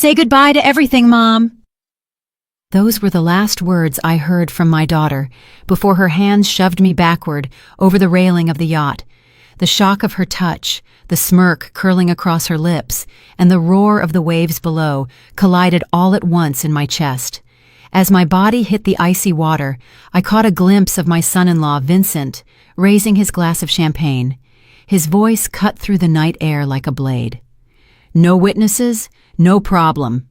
Say goodbye to everything, Mom." Those were the last words I heard from my daughter before her hands shoved me backward over the railing of the yacht. The shock of her touch, the smirk curling across her lips, and the roar of the waves below collided all at once in my chest. As my body hit the icy water, I caught a glimpse of my son-in-law, Vincent, raising his glass of champagne. His voice cut through the night air like a blade. "No witnesses? No problem."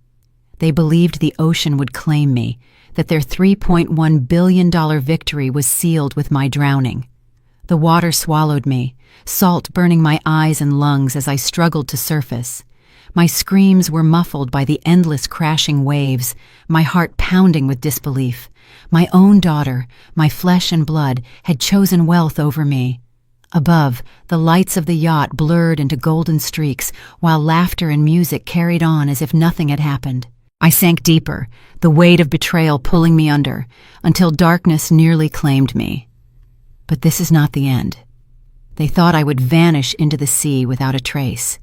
They believed the ocean would claim me, that their $3.1 billion victory was sealed with my drowning. The water swallowed me, salt burning my eyes and lungs as I struggled to surface. My screams were muffled by the endless crashing waves, my heart pounding with disbelief. My own daughter, my flesh and blood, had chosen wealth over me. Above, the lights of the yacht blurred into golden streaks, while laughter and music carried on as if nothing had happened. I sank deeper, the weight of betrayal pulling me under, until darkness nearly claimed me. But this is not the end. They thought I would vanish into the sea without a trace.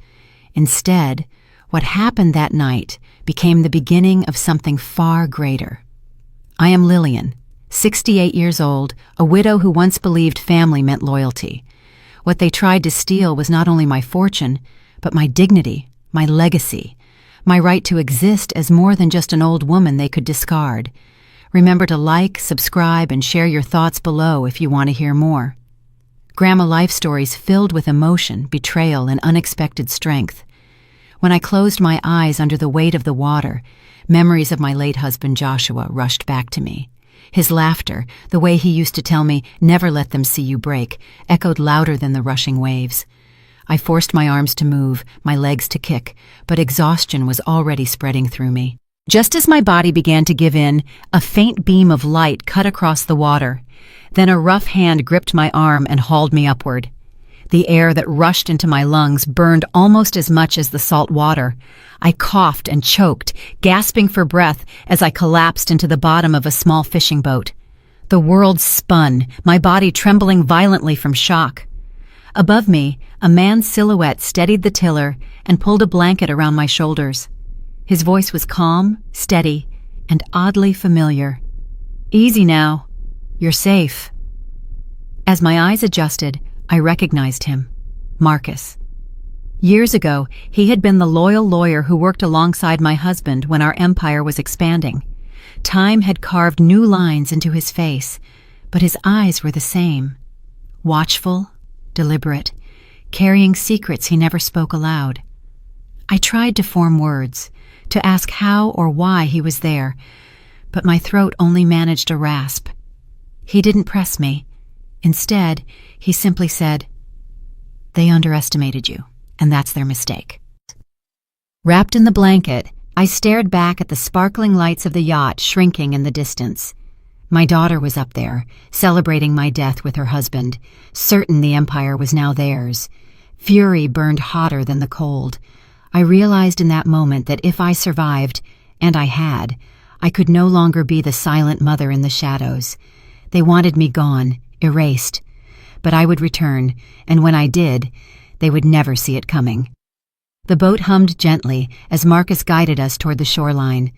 Instead, what happened that night became the beginning of something far greater. I am Lillian, 68 years old, a widow who once believed family meant loyalty. What they tried to steal was not only my fortune, but my dignity, my legacy, my right to exist as more than just an old woman they could discard. Remember to like, subscribe, and share your thoughts below if you want to hear more. Grandma Life Stories filled with emotion, betrayal, and unexpected strength. When I closed my eyes under the weight of the water, memories of my late husband Joshua rushed back to me. His laughter, the way he used to tell me, "Never let them see you break," echoed louder than the rushing waves. I forced my arms to move, my legs to kick, but exhaustion was already spreading through me. Just as my body began to give in, a faint beam of light cut across the water. Then a rough hand gripped my arm and hauled me upward. The air that rushed into my lungs burned almost as much as the salt water. I coughed and choked, gasping for breath as I collapsed into the bottom of a small fishing boat. The world spun, my body trembling violently from shock. Above me, a man's silhouette steadied the tiller and pulled a blanket around my shoulders. His voice was calm, steady, and oddly familiar. "Easy now. You're safe." As my eyes adjusted, I recognized him. Marcus. Years ago, he had been the loyal lawyer who worked alongside my husband when our empire was expanding. Time had carved new lines into his face, but his eyes were the same. Watchful, deliberate, carrying secrets he never spoke aloud. I tried to form words, to ask how or why he was there, but my throat only managed a rasp. He didn't press me. Instead, he simply said, "They underestimated you, and that's their mistake." Wrapped in the blanket, I stared back at the sparkling lights of the yacht shrinking in the distance. My daughter was up there, celebrating my death with her husband, certain the empire was now theirs. Fury burned hotter than the cold. I realized in that moment that if I survived, and I had, I could no longer be the silent mother in the shadows. They wanted me gone, erased. But I would return, and when I did, they would never see it coming. The boat hummed gently as Marcus guided us toward the shoreline.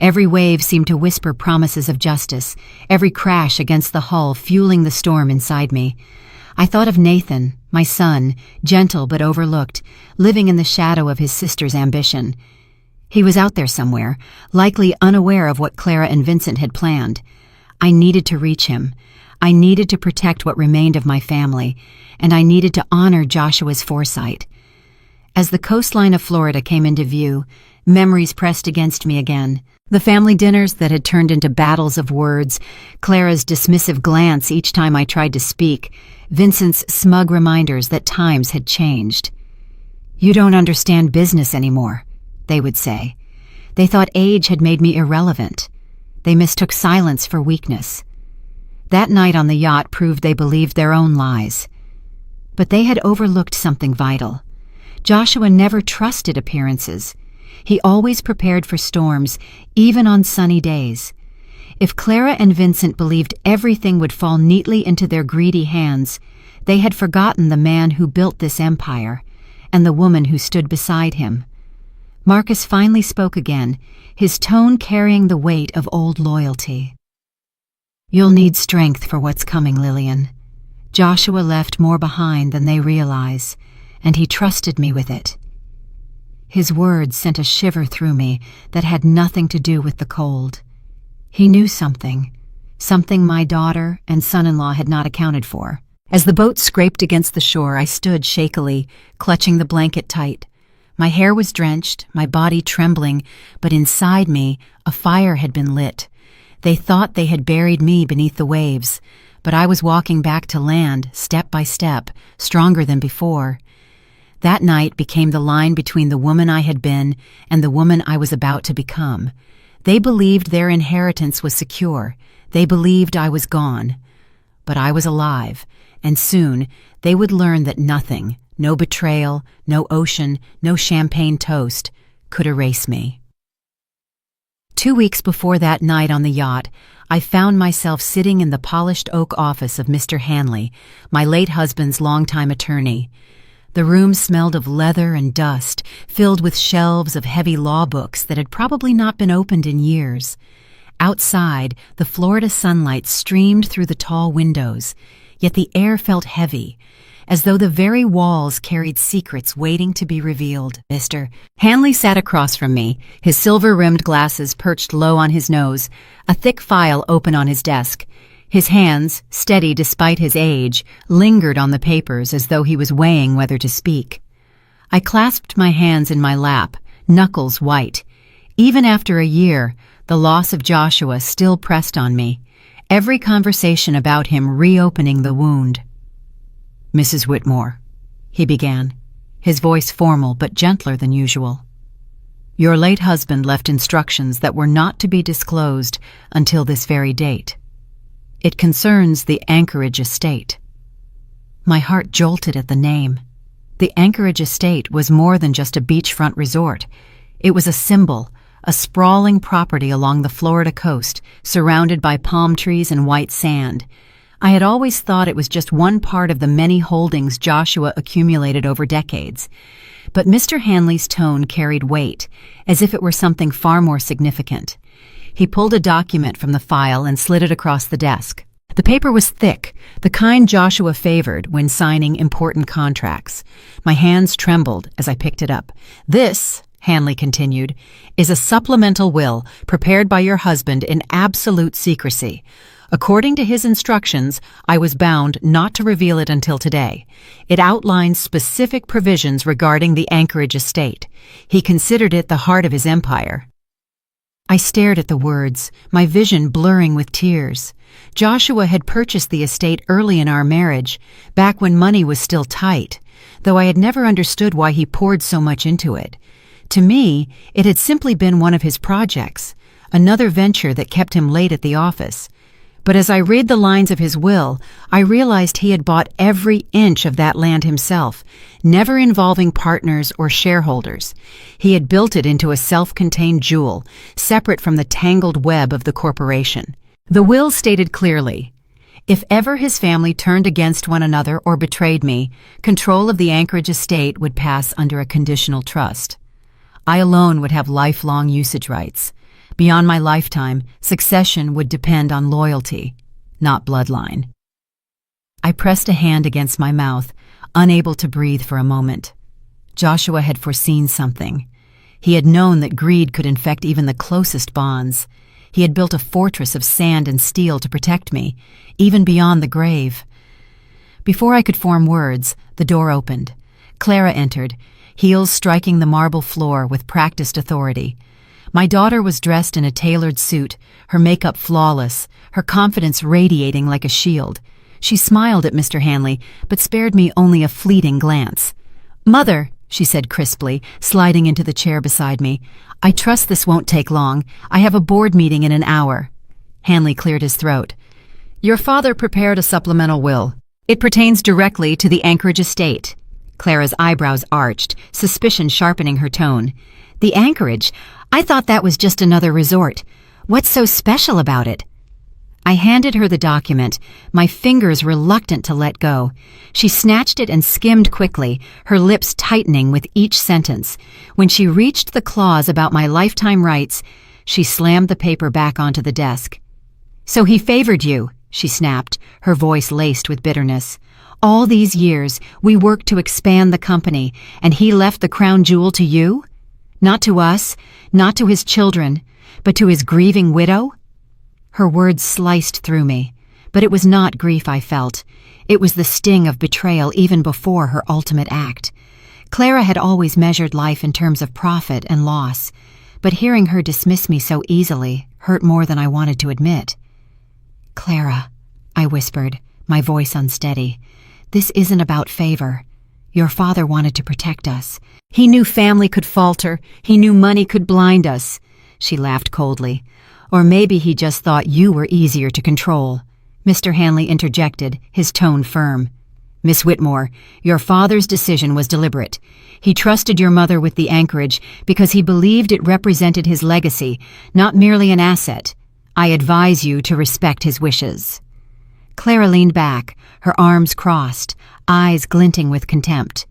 Every wave seemed to whisper promises of justice, every crash against the hull fueling the storm inside me. I thought of Nathan, my son, gentle but overlooked, living in the shadow of his sister's ambition. He was out there somewhere, likely unaware of what Clara and Vincent had planned. I needed to reach him. I needed to protect what remained of my family, and I needed to honor Joshua's foresight. As the coastline of Florida came into view, memories pressed against me again. The family dinners that had turned into battles of words, Clara's dismissive glance each time I tried to speak, Vincent's smug reminders that times had changed. "You don't understand business anymore," they would say. They thought age had made me irrelevant. They mistook silence for weakness. That night on the yacht proved they believed their own lies. But they had overlooked something vital. Joshua never trusted appearances. He always prepared for storms, even on sunny days. If Clara and Vincent believed everything would fall neatly into their greedy hands, they had forgotten the man who built this empire, and the woman who stood beside him. Marcus finally spoke again, his tone carrying the weight of old loyalty. "You'll need strength for what's coming, Lillian. Joshua left more behind than they realize, and he trusted me with it." His words sent a shiver through me that had nothing to do with the cold. He knew something my daughter and son-in-law had not accounted for. As the boat scraped against the shore, I stood shakily, clutching the blanket tight. My hair was drenched, my body trembling, but inside me, a fire had been lit. They thought they had buried me beneath the waves, but I was walking back to land, step by step, stronger than before. That night became the line between the woman I had been and the woman I was about to become. They believed their inheritance was secure. They believed I was gone. But I was alive, and soon they would learn that nothing, no betrayal, no ocean, no champagne toast, could erase me. 2 weeks before that night on the yacht, I found myself sitting in the polished oak office of Mr. Hanley, my late husband's longtime attorney. The room smelled of leather and dust, filled with shelves of heavy law books that had probably not been opened in years. Outside, the Florida sunlight streamed through the tall windows, yet the air felt heavy, as though the very walls carried secrets waiting to be revealed. Mr. Hanley sat across from me, his silver-rimmed glasses perched low on his nose, a thick file open on his desk. His hands, steady despite his age, lingered on the papers as though he was weighing whether to speak. I clasped my hands in my lap, knuckles white. Even after a year, the loss of Joshua still pressed on me, every conversation about him reopening the wound. "Mrs. Whitmore," he began, his voice formal but gentler than usual. "Your late husband left instructions that were not to be disclosed until this very date. It concerns the Anchorage estate." My heart jolted at the name. The Anchorage estate was more than just a beachfront resort. It was a symbol, a sprawling property along the Florida coast, surrounded by palm trees and white sand. I had always thought it was just one part of the many holdings Joshua accumulated over decades. But Mr. Hanley's tone carried weight, as if it were something far more significant. He pulled a document from the file and slid it across the desk. The paper was thick, the kind Joshua favored when signing important contracts. My hands trembled as I picked it up. "This," Hanley continued, "is a supplemental will prepared by your husband in absolute secrecy. According to his instructions, I was bound not to reveal it until today. It outlines specific provisions regarding the Anchorage estate. He considered it the heart of his empire." I stared at the words, my vision blurring with tears. Joshua had purchased the estate early in our marriage, back when money was still tight, though I had never understood why he poured so much into it. To me, it had simply been one of his projects, another venture that kept him late at the office. But as I read the lines of his will, I realized he had bought every inch of that land himself, never involving partners or shareholders. He had built it into a self-contained jewel, separate from the tangled web of the corporation. The will stated clearly, if ever his family turned against one another or betrayed me, control of the Anchorage estate would pass under a conditional trust. I alone would have lifelong usage rights. Beyond my lifetime, succession would depend on loyalty, not bloodline. I pressed a hand against my mouth, unable to breathe for a moment. Joshua had foreseen something. He had known that greed could infect even the closest bonds. He had built a fortress of sand and steel to protect me, even beyond the grave. Before I could form words, the door opened. Clara entered, heels striking the marble floor with practiced authority. My daughter was dressed in a tailored suit, her makeup flawless, her confidence radiating like a shield. She smiled at Mr. Hanley, but spared me only a fleeting glance. "Mother," she said crisply, sliding into the chair beside me, "I trust this won't take long. I have a board meeting in an hour." Hanley cleared his throat. "Your father prepared a supplemental will. It pertains directly to the Anchorage estate." Clara's eyebrows arched, suspicion sharpening her tone. "The Anchorage? I thought that was just another resort. What's so special about it?" I handed her the document, my fingers reluctant to let go. She snatched it and skimmed quickly, her lips tightening with each sentence. When she reached the clause about my lifetime rights, she slammed the paper back onto the desk. "So he favored you," she snapped, her voice laced with bitterness. "All these years, we worked to expand the company, and he left the crown jewel to you? Not to us, not to his children, but to his grieving widow?" Her words sliced through me, but it was not grief I felt. It was the sting of betrayal even before her ultimate act. Clara had always measured life in terms of profit and loss, but hearing her dismiss me so easily hurt more than I wanted to admit. "Clara," I whispered, my voice unsteady, "this isn't about favor. Your father wanted to protect us. He knew family could falter. He knew money could blind us." She laughed coldly. "Or maybe he just thought you were easier to control." Mr. Hanley interjected, his tone firm. "Miss Whitmore, your father's decision was deliberate. He trusted your mother with the anchorage because he believed it represented his legacy, not merely an asset. I advise you to respect his wishes." Clara leaned back, her arms crossed, eyes glinting with contempt.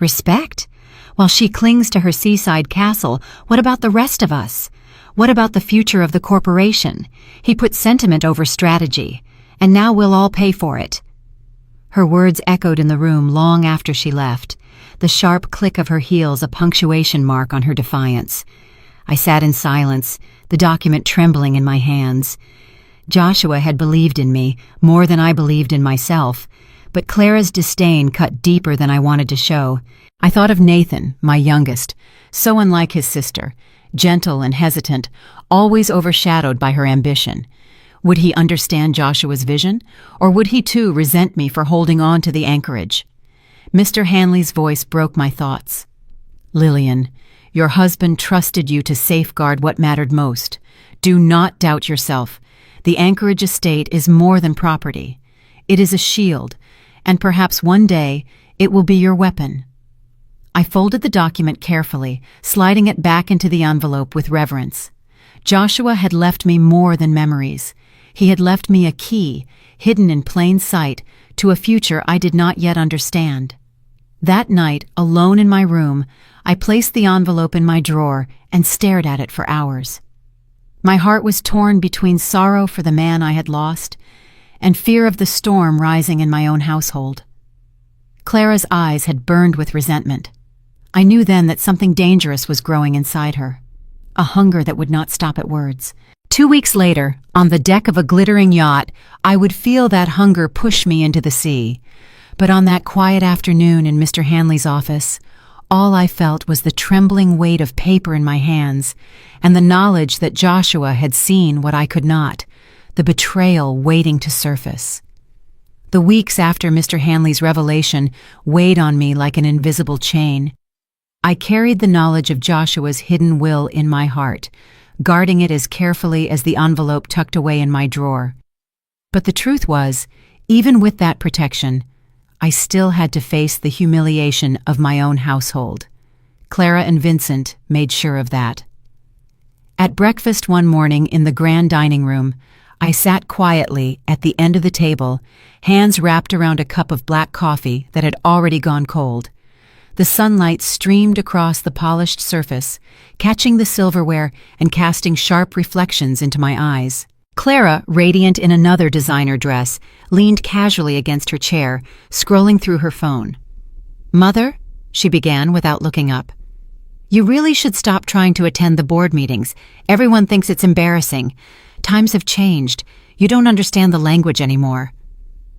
"Respect? While she clings to her seaside castle, what about the rest of us? What about the future of the corporation? He put sentiment over strategy, and now we'll all pay for it." Her words echoed in the room long after she left, the sharp click of her heels a punctuation mark on her defiance. I sat in silence, the document trembling in my hands. Joshua had believed in me more than I believed in myself, but Clara's disdain cut deeper than I wanted to show. I thought of Nathan, my youngest, so unlike his sister, gentle and hesitant, always overshadowed by her ambition. Would he understand Joshua's vision, or would he too resent me for holding on to the anchorage? Mr. Hanley's voice broke my thoughts. "Lillian, your husband trusted you to safeguard what mattered most. Do not doubt yourself. The Anchorage estate is more than property. It is a shield, and perhaps one day it will be your weapon." I folded the document carefully, sliding it back into the envelope with reverence. Joshua had left me more than memories. He had left me a key, hidden in plain sight, to a future I did not yet understand. That night, alone in my room, I placed the envelope in my drawer and stared at it for hours. My heart was torn between sorrow for the man I had lost and fear of the storm rising in my own household. Clara's eyes had burned with resentment. I knew then that something dangerous was growing inside her, a hunger that would not stop at words. 2 weeks later, on the deck of a glittering yacht, I would feel that hunger push me into the sea. But on that quiet afternoon in Mr. Hanley's office, all I felt was the trembling weight of paper in my hands and the knowledge that Joshua had seen what I could not, the betrayal waiting to surface. The weeks after Mr. Hanley's revelation weighed on me like an invisible chain. I carried the knowledge of Joshua's hidden will in my heart, guarding it as carefully as the envelope tucked away in my drawer. But the truth was, even with that protection, I still had to face the humiliation of my own household. Clara and Vincent made sure of that. At breakfast one morning in the grand dining room, I sat quietly at the end of the table, hands wrapped around a cup of black coffee that had already gone cold. The sunlight streamed across the polished surface, catching the silverware and casting sharp reflections into my eyes. Clara, radiant in another designer dress, leaned casually against her chair, scrolling through her phone. "Mother," she began without looking up, "you really should stop trying to attend the board meetings. Everyone thinks it's embarrassing. Times have changed. You don't understand the language anymore."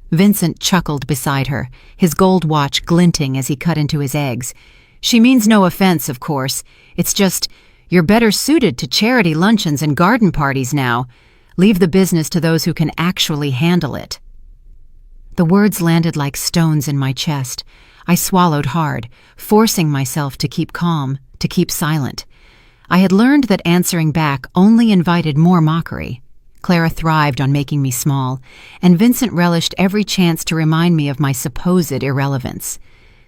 Vincent chuckled beside her, his gold watch glinting as he cut into his eggs. "She means no offense, of course. It's just, you're better suited to charity luncheons and garden parties now. Leave the business to those who can actually handle it." The words landed like stones in my chest. I swallowed hard, forcing myself to keep calm, to keep silent. I had learned that answering back only invited more mockery. Clara thrived on making me small, and Vincent relished every chance to remind me of my supposed irrelevance.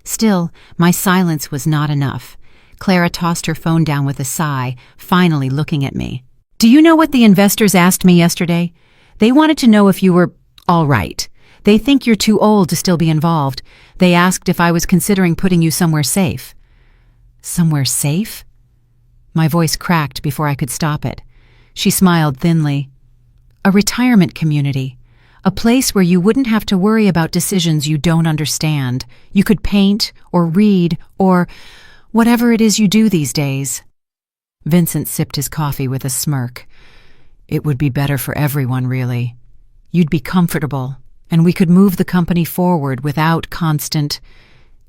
Still, my silence was not enough. Clara tossed her phone down with a sigh, finally looking at me. "Do you know what the investors asked me yesterday? They wanted to know if you were all right. They think you're too old to still be involved. They asked if I was considering putting you somewhere safe." "Somewhere safe?" My voice cracked before I could stop it. She smiled thinly. "A retirement community. A place where you wouldn't have to worry about decisions you don't understand. You could paint or read or whatever it is you do these days." Vincent sipped his coffee with a smirk. "It would be better for everyone, really. You'd be comfortable, and we could move the company forward without constant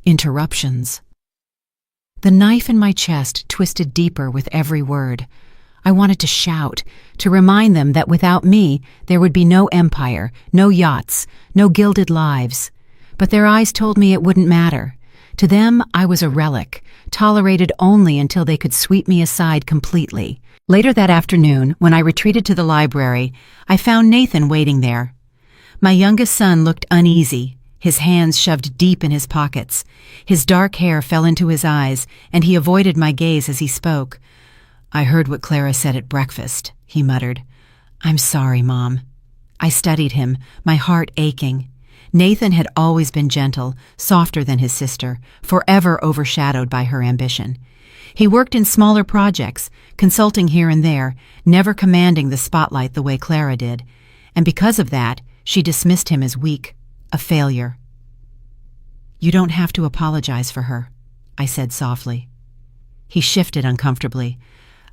interruptions." The knife in my chest twisted deeper with every word. I wanted to shout, to remind them that without me, there would be no empire, no yachts, no gilded lives. But their eyes told me it wouldn't matter. To them, I was a relic, tolerated only until they could sweep me aside completely. Later that afternoon, when I retreated to the library, I found Nathan waiting there. My youngest son looked uneasy, his hands shoved deep in his pockets. His dark hair fell into his eyes, and he avoided my gaze as he spoke. "I heard what Clara said at breakfast," he muttered. "I'm sorry, Mom." I studied him, my heart aching. Nathan had always been gentle, softer than his sister, forever overshadowed by her ambition. He worked in smaller projects, consulting here and there, never commanding the spotlight the way Clara did. And because of that, she dismissed him as weak, a failure. "You don't have to apologize for her," I said softly. He shifted uncomfortably.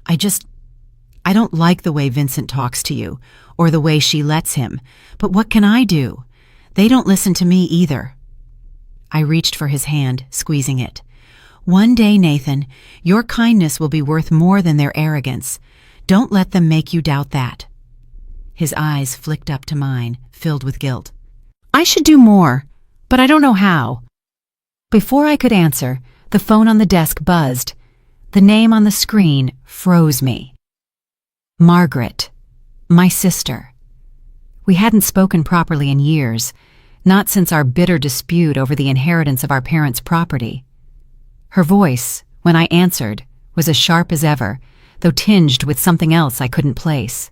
I don't like the way Vincent talks to you, or the way she lets him, but what can I do? They don't listen to me either." I reached for his hand, squeezing it. "One day, Nathan, your kindness will be worth more than their arrogance. Don't let them make you doubt that." His eyes flicked up to mine, filled with guilt. "I should do more, but I don't know how." Before I could answer, the phone on the desk buzzed. The name on the screen froze me. Margaret, my sister. We hadn't spoken properly in years, not since our bitter dispute over the inheritance of our parents' property. Her voice, when I answered, was as sharp as ever, though tinged with something else I couldn't place.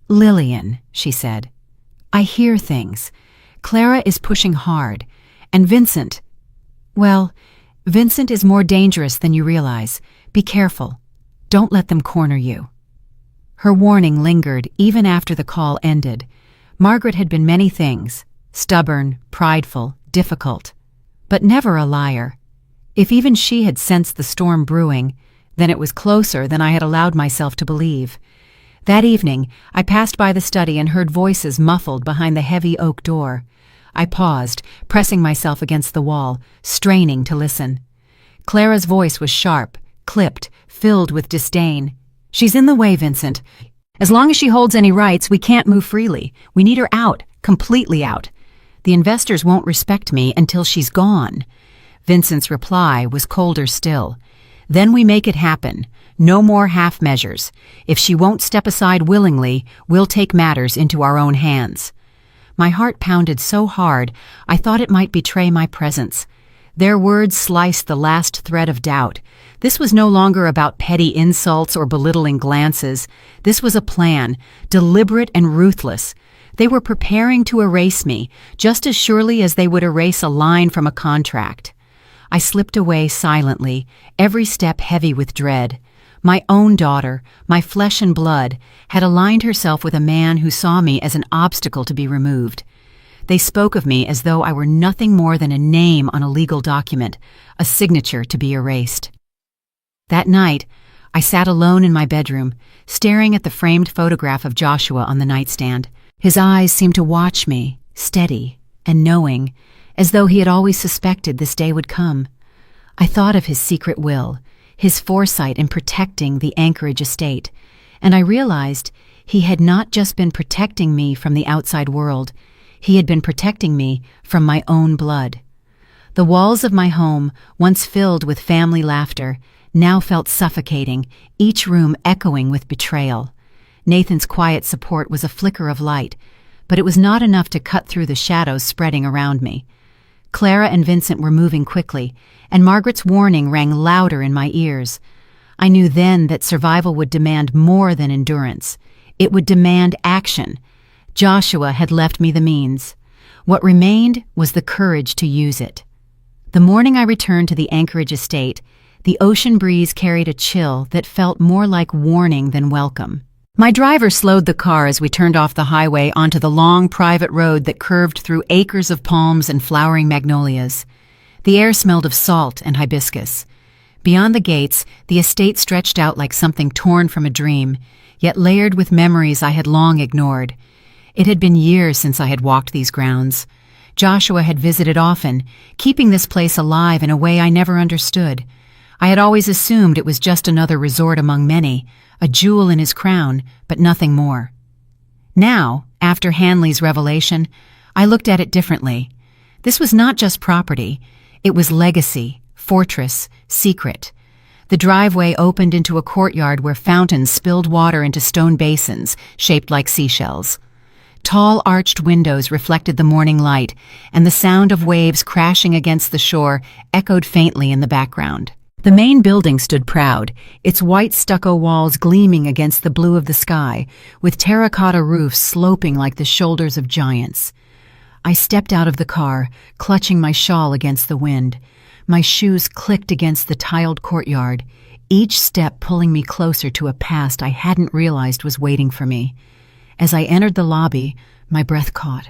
"Lillian," she said, "I hear things. Clara is pushing hard, and Vincent is more dangerous than you realize. Be careful. Don't let them corner you." Her warning lingered even after the call ended. Margaret had been many things: stubborn, prideful, difficult, but never a liar. If even she had sensed the storm brewing, then it was closer than I had allowed myself to believe. That evening, I passed by the study and heard voices muffled behind the heavy oak door. I paused, pressing myself against the wall, straining to listen. Clara's voice was sharp, clipped, filled with disdain. "She's in the way, Vincent. As long as she holds any rights, we can't move freely. We need her out, completely out. The investors won't respect me until she's gone." Vincent's reply was colder still. "Then we make it happen. No more half measures. If she won't step aside willingly, we'll take matters into our own hands." My heart pounded so hard, I thought it might betray my presence. Their words sliced the last thread of doubt. This was no longer about petty insults or belittling glances. This was a plan, deliberate and ruthless. They were preparing to erase me, just as surely as they would erase a line from a contract. I slipped away silently, every step heavy with dread. My own daughter, my flesh and blood, had aligned herself with a man who saw me as an obstacle to be removed. They spoke of me as though I were nothing more than a name on a legal document, a signature to be erased. That night, I sat alone in my bedroom, staring at the framed photograph of Joshua on the nightstand. His eyes seemed to watch me, steady and knowing, as though he had always suspected this day would come. I thought of his secret will, his foresight in protecting the Anchorage estate, and I realized he had not just been protecting me from the outside world, he had been protecting me from my own blood. The walls of my home, once filled with family laughter, now felt suffocating, each room echoing with betrayal. Nathan's quiet support was a flicker of light, but it was not enough to cut through the shadows spreading around me. Clara and Vincent were moving quickly, and Margaret's warning rang louder in my ears. I knew then that survival would demand more than endurance. It would demand action. Joshua had left me the means. What remained was the courage to use it. The morning I returned to the Anchorage estate, the ocean breeze carried a chill that felt more like warning than welcome. My driver slowed the car as we turned off the highway onto the long private road that curved through acres of palms and flowering magnolias. The air smelled of salt and hibiscus. Beyond the gates, the estate stretched out like something torn from a dream, yet layered with memories I had long ignored. It had been years since I had walked these grounds. Joshua had visited often, keeping this place alive in a way I never understood. I had always assumed it was just another resort among many, a jewel in his crown, but nothing more. Now, after Hanley's revelation, I looked at it differently. This was not just property. It was legacy, fortress, secret. The driveway opened into a courtyard where fountains spilled water into stone basins shaped like seashells. Tall arched windows reflected the morning light, and the sound of waves crashing against the shore echoed faintly in the background. The main building stood proud, its white stucco walls gleaming against the blue of the sky, with terracotta roofs sloping like the shoulders of giants. I stepped out of the car, clutching my shawl against the wind. My shoes clicked against the tiled courtyard, each step pulling me closer to a past I hadn't realized was waiting for me. As I entered the lobby, my breath caught.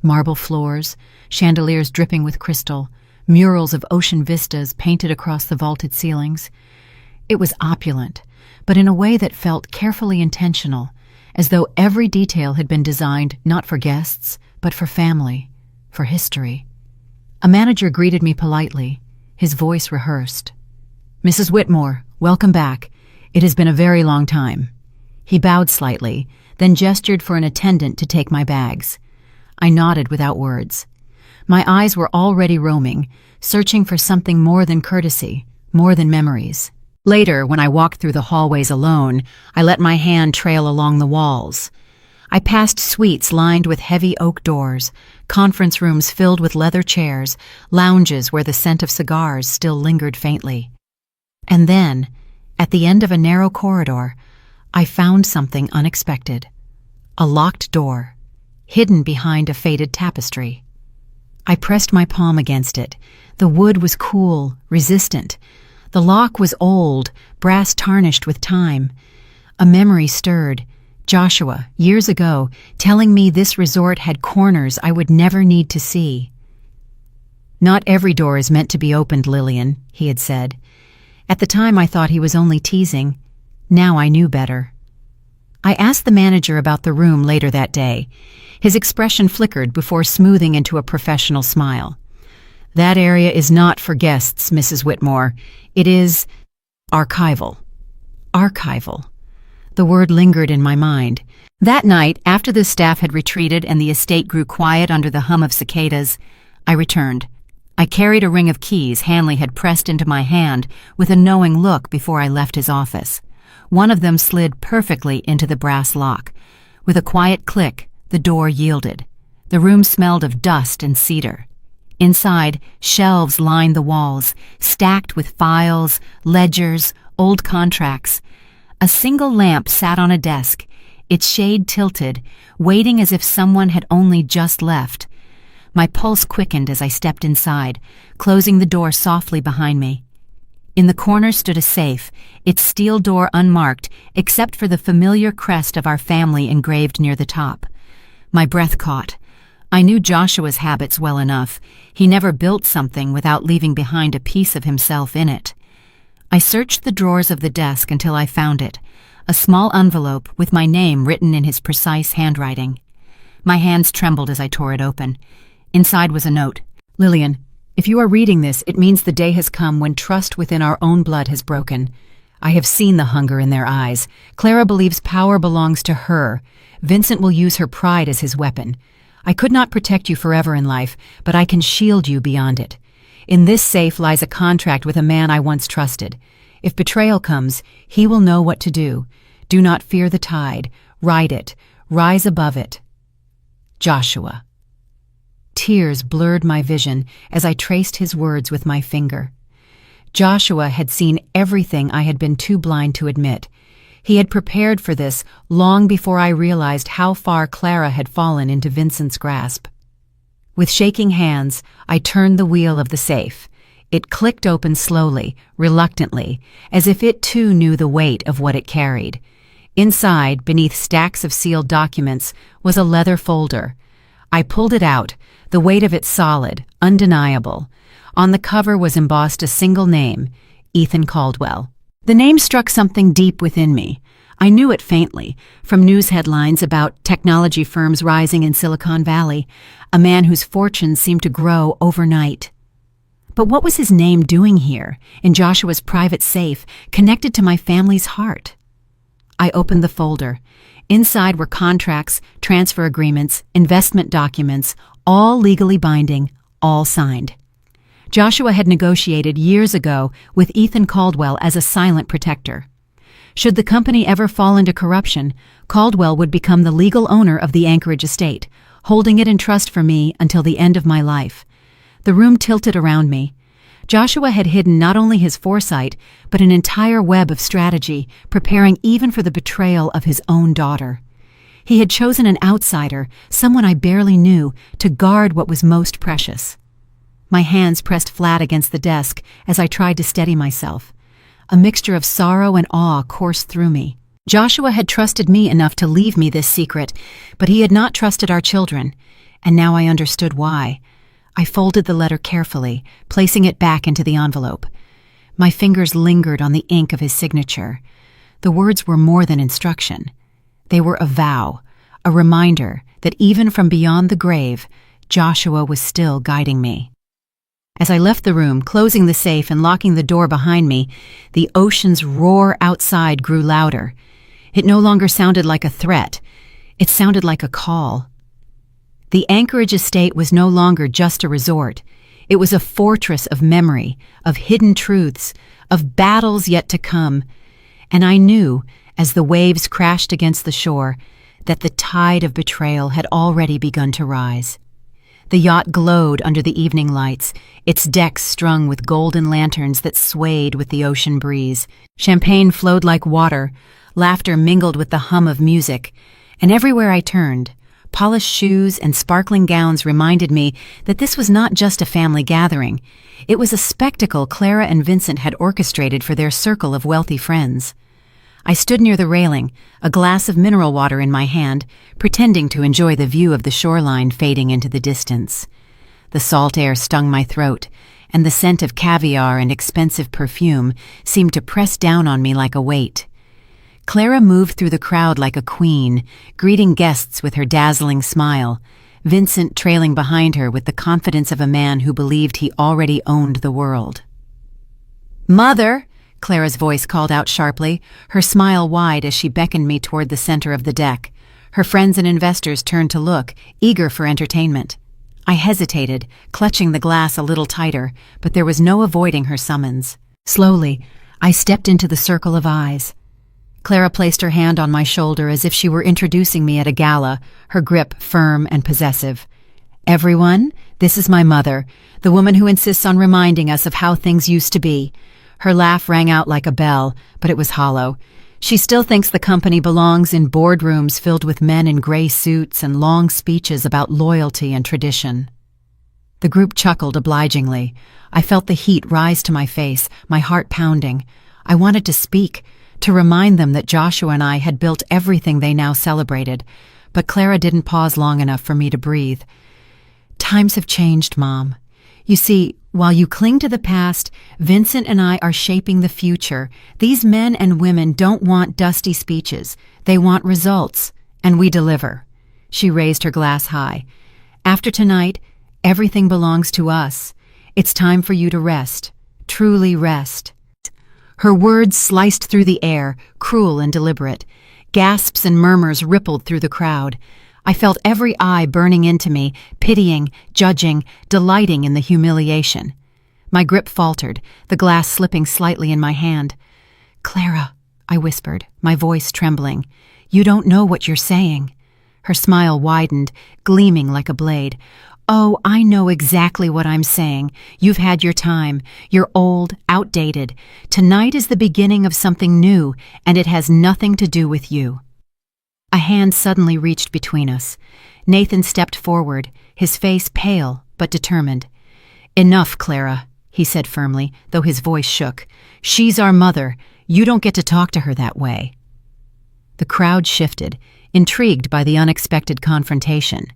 Marble floors, chandeliers dripping with crystal, murals of ocean vistas painted across the vaulted ceilings. It was opulent, but in a way that felt carefully intentional, as though every detail had been designed not for guests, but for family, for history. A manager greeted me politely, his voice rehearsed. "Mrs. Whitmore, welcome back. It has been a very long time." He bowed slightly, then gestured for an attendant to take my bags. I nodded without words. My eyes were already roaming, searching for something more than courtesy, more than memories. Later, when I walked through the hallways alone, I let my hand trail along the walls. I passed suites lined with heavy oak doors, conference rooms filled with leather chairs, lounges where the scent of cigars still lingered faintly. And then, at the end of a narrow corridor, I found something unexpected. A locked door, hidden behind a faded tapestry. I pressed my palm against it. The wood was cool, resistant. The lock was old, brass tarnished with time. A memory stirred. Joshua, years ago, telling me this resort had corners I would never need to see. "Not every door is meant to be opened, Lillian," he had said. At the time I thought he was only teasing. Now I knew better. I asked the manager about the room later that day. His expression flickered before smoothing into a professional smile. "That area is not for guests, Mrs. Whitmore. It is archival." Archival. The word lingered in my mind. That night, after the staff had retreated and the estate grew quiet under the hum of cicadas, I returned. I carried a ring of keys Hanley had pressed into my hand with a knowing look before I left his office. One of them slid perfectly into the brass lock. With a quiet click, the door yielded. The room smelled of dust and cedar. Inside, shelves lined the walls, stacked with files, ledgers, old contracts. A single lamp sat on a desk, its shade tilted, waiting as if someone had only just left. My pulse quickened as I stepped inside, closing the door softly behind me. In the corner stood a safe, its steel door unmarked except for the familiar crest of our family engraved near the top. My breath caught. I knew Joshua's habits well enough. He never built something without leaving behind a piece of himself in it. I searched the drawers of the desk until I found it, a small envelope with my name written in his precise handwriting. My hands trembled as I tore it open. Inside was a note. "Lillian, if you are reading this, it means the day has come when trust within our own blood has broken. I have seen the hunger in their eyes. Clara believes power belongs to her. Vincent will use her pride as his weapon. I could not protect you forever in life, but I can shield you beyond it. In this safe lies a contract with a man I once trusted. If betrayal comes, he will know what to do. Do not fear the tide. Ride it. Rise above it. Joshua." Tears blurred my vision as I traced his words with my finger. Joshua had seen everything I had been too blind to admit. He had prepared for this long before I realized how far Clara had fallen into Vincent's grasp. With shaking hands, I turned the wheel of the safe. It clicked open slowly, reluctantly, as if it too knew the weight of what it carried. Inside, beneath stacks of sealed documents, was a leather folder. I pulled it out, the weight of it solid, undeniable. On the cover was embossed a single name, Ethan Caldwell. The name struck something deep within me. I knew it faintly, from news headlines about technology firms rising in Silicon Valley, a man whose fortunes seemed to grow overnight. But what was his name doing here, in Joshua's private safe, connected to my family's heart? I opened the folder. Inside were contracts, transfer agreements, investment documents, all legally binding, all signed. Joshua had negotiated years ago with Ethan Caldwell as a silent protector. Should the company ever fall into corruption, Caldwell would become the legal owner of the Anchorage estate, holding it in trust for me until the end of my life. The room tilted around me. Joshua had hidden not only his foresight, but an entire web of strategy, preparing even for the betrayal of his own daughter. He had chosen an outsider, someone I barely knew, to guard what was most precious. My hands pressed flat against the desk as I tried to steady myself. A mixture of sorrow and awe coursed through me. Joshua had trusted me enough to leave me this secret, but he had not trusted our children, and now I understood why. I folded the letter carefully, placing it back into the envelope. My fingers lingered on the ink of his signature. The words were more than instruction. They were a vow, a reminder that even from beyond the grave, Joshua was still guiding me. As I left the room, closing the safe and locking the door behind me, the ocean's roar outside grew louder. It no longer sounded like a threat. It sounded like a call. The Anchorage estate was no longer just a resort. It was a fortress of memory, of hidden truths, of battles yet to come. And I knew, as the waves crashed against the shore, that the tide of betrayal had already begun to rise. The yacht glowed under the evening lights, its decks strung with golden lanterns that swayed with the ocean breeze. Champagne flowed like water, laughter mingled with the hum of music, and everywhere I turned, polished shoes and sparkling gowns reminded me that this was not just a family gathering. It was a spectacle Clara and Vincent had orchestrated for their circle of wealthy friends. I stood near the railing, a glass of mineral water in my hand, pretending to enjoy the view of the shoreline fading into the distance. The salt air stung my throat, and the scent of caviar and expensive perfume seemed to press down on me like a weight. Clara moved through the crowd like a queen, greeting guests with her dazzling smile, Vincent trailing behind her with the confidence of a man who believed he already owned the world. "Mother!" Clara's voice called out sharply, her smile wide as she beckoned me toward the center of the deck. Her friends and investors turned to look, eager for entertainment. I hesitated, clutching the glass a little tighter, but there was no avoiding her summons. Slowly, I stepped into the circle of eyes. Clara placed her hand on my shoulder as if she were introducing me at a gala, her grip firm and possessive. "Everyone, this is my mother, the woman who insists on reminding us of how things used to be." Her laugh rang out like a bell, but it was hollow. She still thinks the company belongs in boardrooms filled with men in gray suits and long speeches about loyalty and tradition. The group chuckled obligingly. I felt the heat rise to my face, my heart pounding. I wanted to speak, to remind them that Joshua and I had built everything they now celebrated, but Clara didn't pause long enough for me to breathe. "Times have changed, Mom. You see, while you cling to the past, Vincent and I are shaping the future. These men and women don't want dusty speeches. They want results, and we deliver." She raised her glass high. "After tonight, everything belongs to us. It's time for you to rest, truly rest." Her words sliced through the air, cruel and deliberate. Gasps and murmurs rippled through the crowd. I felt every eye burning into me, pitying, judging, delighting in the humiliation. My grip faltered, the glass slipping slightly in my hand. "Clara," I whispered, my voice trembling, "you don't know what you're saying." Her smile widened, gleaming like a blade. Oh, I know exactly what I'm saying. You've had your time. You're old, outdated. Tonight is the beginning of something new, and it has nothing to do with you. A hand suddenly reached between us. Nathan stepped forward, his face pale but determined. Enough, Clara, he said firmly, though his voice shook. She's our mother. You don't get to talk to her that way. The crowd shifted, intrigued by the unexpected confrontation.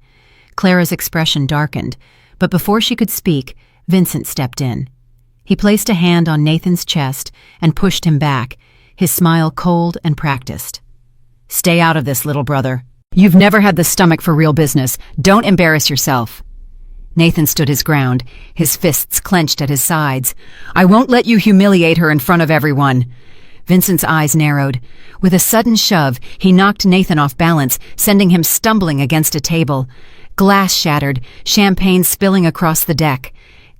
Clara's expression darkened, but before she could speak, Vincent stepped in. He placed a hand on Nathan's chest and pushed him back, his smile cold and practiced. Stay out of this, little brother. You've never had the stomach for real business. Don't embarrass yourself. Nathan stood his ground, his fists clenched at his sides. I won't let you humiliate her in front of everyone. Vincent's eyes narrowed. With a sudden shove, he knocked Nathan off balance, sending him stumbling against a table. Glass shattered, champagne spilling across the deck.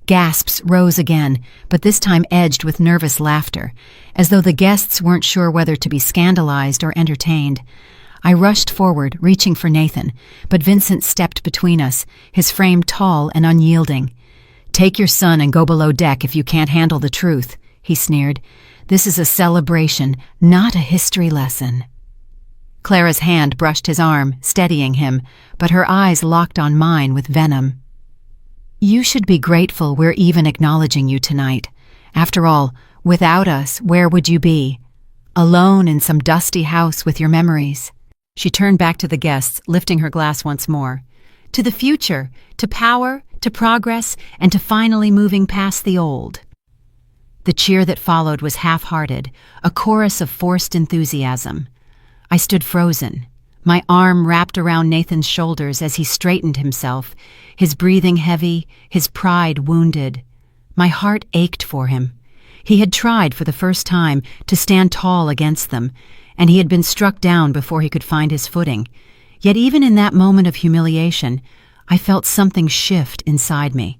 Gasps rose again, but this time edged with nervous laughter, as though the guests weren't sure whether to be scandalized or entertained. I rushed forward, reaching for Nathan, but Vincent stepped between us, his frame tall and unyielding. Take your son and go below deck if you can't handle the truth, he sneered. This is a celebration, not a history lesson. Clara's hand brushed his arm, steadying him, but her eyes locked on mine with venom. You should be grateful we're even acknowledging you tonight. After all, without us, where would you be? Alone in some dusty house with your memories. She turned back to the guests, lifting her glass once more. To the future, to power, to progress, and to finally moving past the old. The cheer that followed was half-hearted, a chorus of forced enthusiasm. I stood frozen, my arm wrapped around Nathan's shoulders as he straightened himself, his breathing heavy, his pride wounded. My heart ached for him. He had tried for the first time to stand tall against them, and he had been struck down before he could find his footing. Yet even in that moment of humiliation, I felt something shift inside me.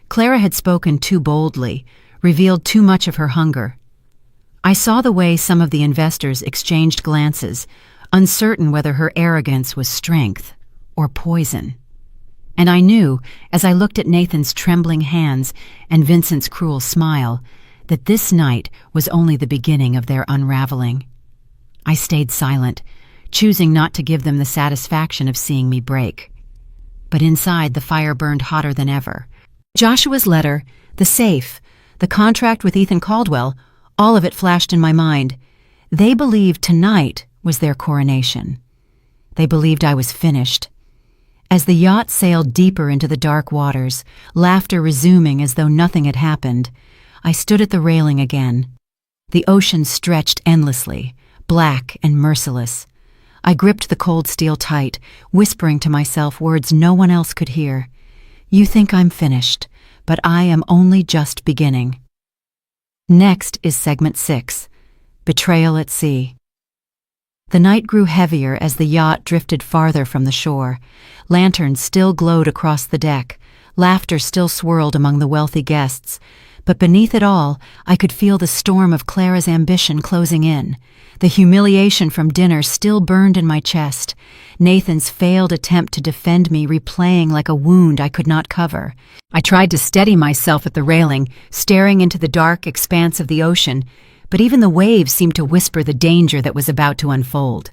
Clara had spoken too boldly, revealed too much of her hunger. I saw the way some of the investors exchanged glances, uncertain whether her arrogance was strength or poison. And I knew, as I looked at Nathan's trembling hands and Vincent's cruel smile, that this night was only the beginning of their unraveling. I stayed silent, choosing not to give them the satisfaction of seeing me break. But inside, the fire burned hotter than ever. Joshua's letter, the safe, the contract with Ethan Caldwell, all of it flashed in my mind. They believed tonight was their coronation. They believed I was finished. As the yacht sailed deeper into the dark waters, laughter resuming as though nothing had happened, I stood at the railing again. The ocean stretched endlessly, black and merciless. I gripped the cold steel tight, whispering to myself words no one else could hear. You think I'm finished, but I am only just beginning. Next is segment 6, Betrayal at Sea. The night grew heavier as the yacht drifted farther from the shore. Lanterns still glowed across the deck. Laughter still swirled among the wealthy guests. But beneath it all, I could feel the storm of Clara's ambition closing in. The humiliation from dinner still burned in my chest. Nathan's failed attempt to defend me replaying like a wound I could not cover. I tried to steady myself at the railing, staring into the dark expanse of the ocean, but even the waves seemed to whisper the danger that was about to unfold.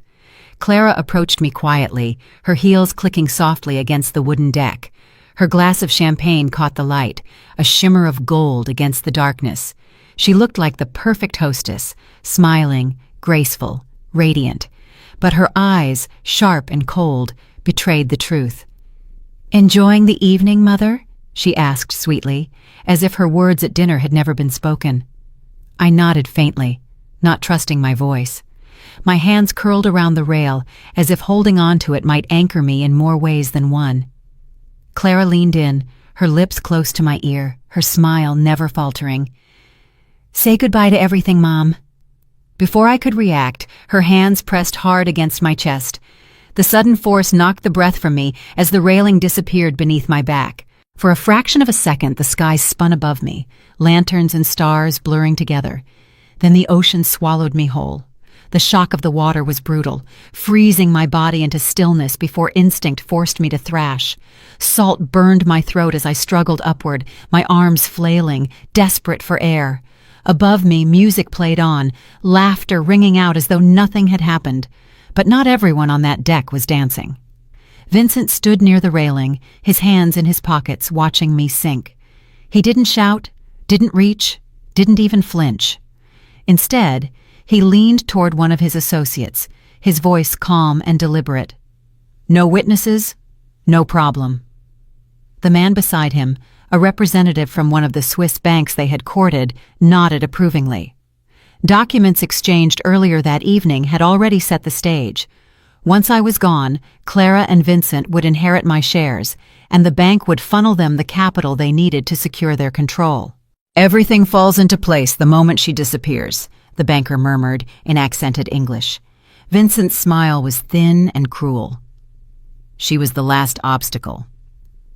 Clara approached me quietly, her heels clicking softly against the wooden deck. Her glass of champagne caught the light, a shimmer of gold against the darkness. She looked like the perfect hostess, smiling, graceful, radiant. But her eyes, sharp and cold, betrayed the truth. "Enjoying the evening, Mother?" she asked sweetly, as if her words at dinner had never been spoken. I nodded faintly, not trusting my voice. My hands curled around the rail, as if holding on to it might anchor me in more ways than one. Clara leaned in, her lips close to my ear, her smile never faltering. "Say goodbye to everything, Mom." Before I could react, her hands pressed hard against my chest. The sudden force knocked the breath from me as the railing disappeared beneath my back. For a fraction of a second, the sky spun above me, lanterns and stars blurring together. Then the ocean swallowed me whole. The shock of the water was brutal, freezing my body into stillness before instinct forced me to thrash. Salt burned my throat as I struggled upward, my arms flailing, desperate for air. Above me, music played on, laughter ringing out as though nothing had happened. But not everyone on that deck was dancing. Vincent stood near the railing, his hands in his pockets, watching me sink. He didn't shout, didn't reach, didn't even flinch. Instead, he leaned toward one of his associates, his voice calm and deliberate. "No witnesses? No problem." The man beside him, a representative from one of the Swiss banks they had courted, nodded approvingly. Documents exchanged earlier that evening had already set the stage. Once I was gone, Clara and Vincent would inherit my shares, and the bank would funnel them the capital they needed to secure their control. "Everything falls into place the moment she disappears," the banker murmured in accented English. Vincent's smile was thin and cruel. "She was the last obstacle.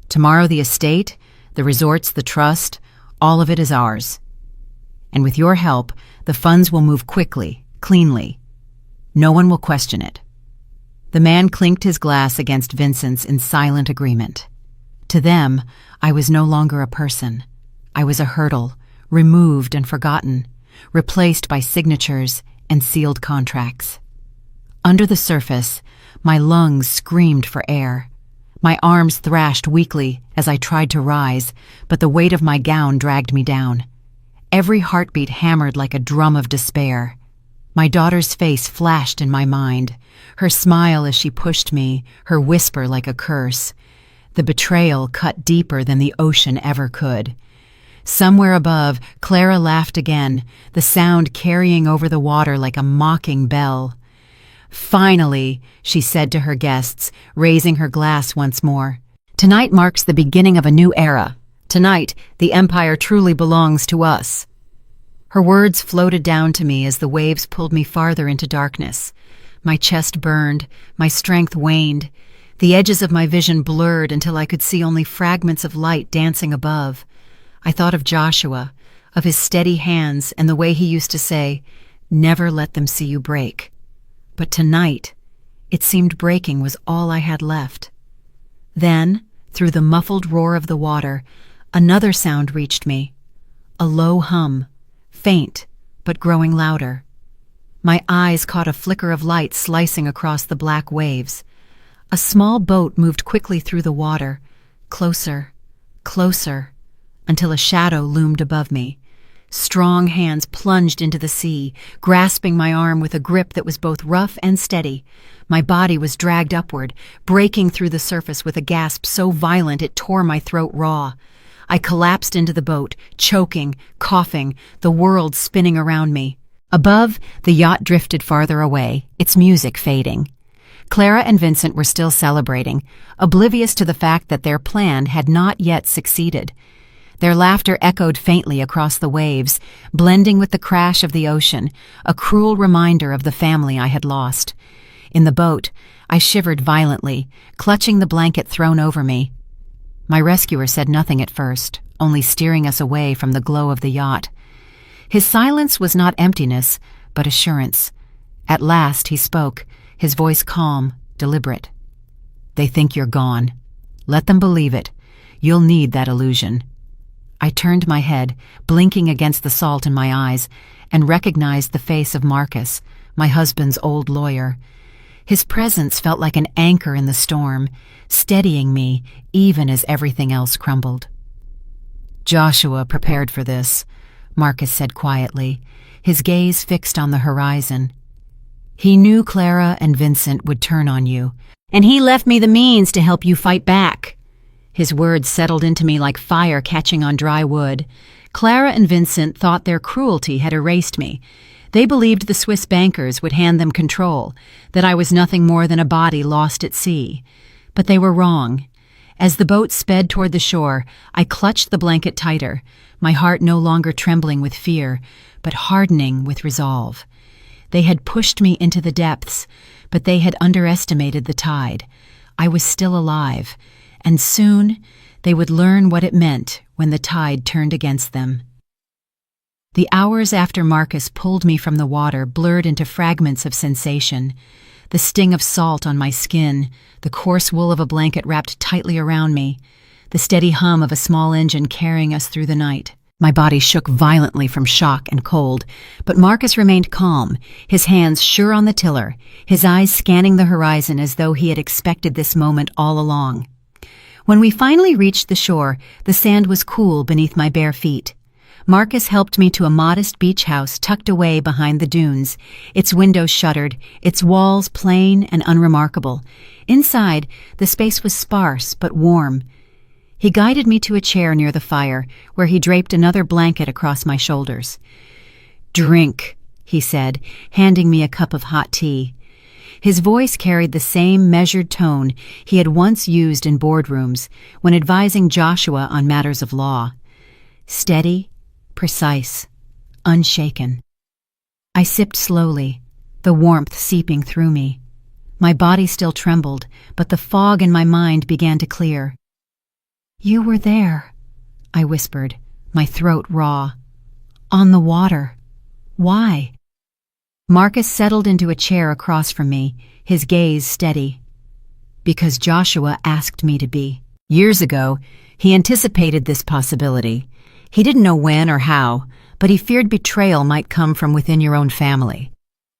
Tomorrow the estate, the resorts, the trust, all of it is ours. And with your help, the funds will move quickly, cleanly. No one will question it." The man clinked his glass against Vincent's in silent agreement. To them, I was no longer a person. I was a hurdle, removed and forgotten, replaced by signatures and sealed contracts. Under the surface, my lungs screamed for air. My arms thrashed weakly as I tried to rise, but the weight of my gown dragged me down. Every heartbeat hammered like a drum of despair. My daughter's face flashed in my mind, her smile as she pushed me, her whisper like a curse. The betrayal cut deeper than the ocean ever could. Somewhere above, Clara laughed again, the sound carrying over the water like a mocking bell. "Finally," she said to her guests, raising her glass once more. "Tonight marks the beginning of a new era. Tonight, the empire truly belongs to us." Her words floated down to me as the waves pulled me farther into darkness. My chest burned, my strength waned. The edges of my vision blurred until I could see only fragments of light dancing above. I thought of Joshua, of his steady hands and the way he used to say, "Never let them see you break." But tonight, it seemed breaking was all I had left. Then, through the muffled roar of the water, another sound reached me. A low hum, faint but growing louder. My eyes caught a flicker of light slicing across the black waves. A small boat moved quickly through the water, closer, closer, until a shadow loomed above me. Strong hands plunged into the sea, grasping my arm with a grip that was both rough and steady. My body was dragged upward, breaking through the surface with a gasp so violent it tore my throat raw. I collapsed into the boat, choking, coughing, the world spinning around me. Above, the yacht drifted farther away, its music fading. Clara and Vincent were still celebrating, oblivious to the fact that their plan had not yet succeeded. Their laughter echoed faintly across the waves, blending with the crash of the ocean, a cruel reminder of the family I had lost. In the boat, I shivered violently, clutching the blanket thrown over me. My rescuer said nothing at first, only steering us away from the glow of the yacht. His silence was not emptiness, but assurance. At last he spoke, his voice calm, deliberate. "They think you're gone. Let them believe it. You'll need that illusion." I turned my head, blinking against the salt in my eyes, and recognized the face of Marcus, my husband's old lawyer. His presence felt like an anchor in the storm, steadying me even as everything else crumbled. "Joshua prepared for this," Marcus said quietly, his gaze fixed on the horizon. "He knew Clara and Vincent would turn on you, and he left me the means to help you fight back." His words settled into me like fire catching on dry wood. Clara and Vincent thought their cruelty had erased me. They believed the Swiss bankers would hand them control, that I was nothing more than a body lost at sea. But they were wrong. As the boat sped toward the shore, I clutched the blanket tighter, my heart no longer trembling with fear, but hardening with resolve. They had pushed me into the depths, but they had underestimated the tide. I was still alive, and soon they would learn what it meant when the tide turned against them. The hours after Marcus pulled me from the water blurred into fragments of sensation. The sting of salt on my skin, the coarse wool of a blanket wrapped tightly around me, the steady hum of a small engine carrying us through the night. My body shook violently from shock and cold, but Marcus remained calm, his hands sure on the tiller, his eyes scanning the horizon as though he had expected this moment all along. When we finally reached the shore, the sand was cool beneath my bare feet. Marcus helped me to a modest beach house tucked away behind the dunes, its windows shuttered, its walls plain and unremarkable. Inside, the space was sparse but warm. He guided me to a chair near the fire, where he draped another blanket across my shoulders. "Drink," he said, handing me a cup of hot tea. His voice carried the same measured tone he had once used in boardrooms when advising Joshua on matters of law. Steady, precise, unshaken. I sipped slowly, the warmth seeping through me. My body still trembled, but the fog in my mind began to clear. "You were there," I whispered, my throat raw. "On the water. Why?" Marcus settled into a chair across from me, his gaze steady. "Because Joshua asked me to be." Years ago, he anticipated this possibility. He didn't know when or how, but he feared betrayal might come from within your own family.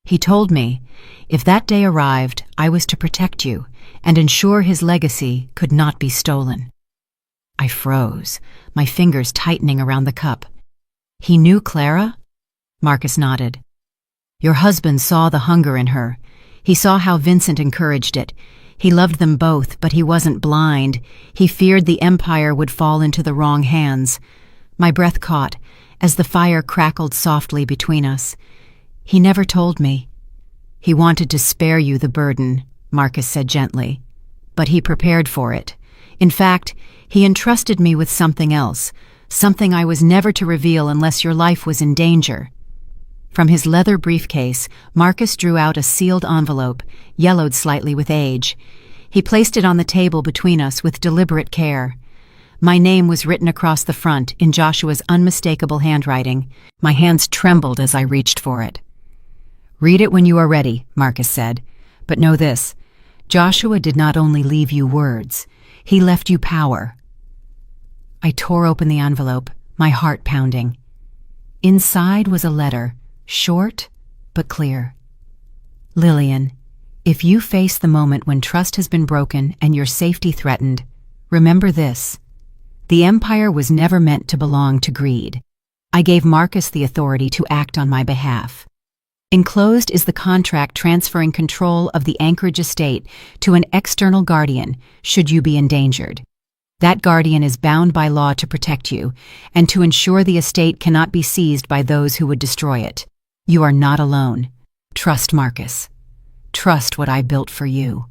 He told me, if that day arrived, I was to protect you and ensure his legacy could not be stolen. I froze, my fingers tightening around the cup. "He knew Clara?" Marcus nodded. "Your husband saw the hunger in her. He saw how Vincent encouraged it. He loved them both, but he wasn't blind. He feared the empire would fall into the wrong hands." My breath caught as the fire crackled softly between us. "He never told me." "He wanted to spare you the burden," Marcus said gently. "But he prepared for it. In fact, he entrusted me with something else, something I was never to reveal unless your life was in danger." From his leather briefcase, Marcus drew out a sealed envelope, yellowed slightly with age. He placed it on the table between us with deliberate care. My name was written across the front in Joshua's unmistakable handwriting. My hands trembled as I reached for it. "Read it when you are ready," Marcus said. "But know this, Joshua did not only leave you words, he left you power." I tore open the envelope, my heart pounding. Inside was a letter, short but clear. "Lillian, if you face the moment when trust has been broken and your safety threatened, remember this. The empire was never meant to belong to greed. I gave Marcus the authority to act on my behalf. Enclosed is the contract transferring control of the Anchorage estate to an external guardian, should you be endangered. That guardian is bound by law to protect you, and to ensure the estate cannot be seized by those who would destroy it. You are not alone. Trust Marcus. Trust what I built for you."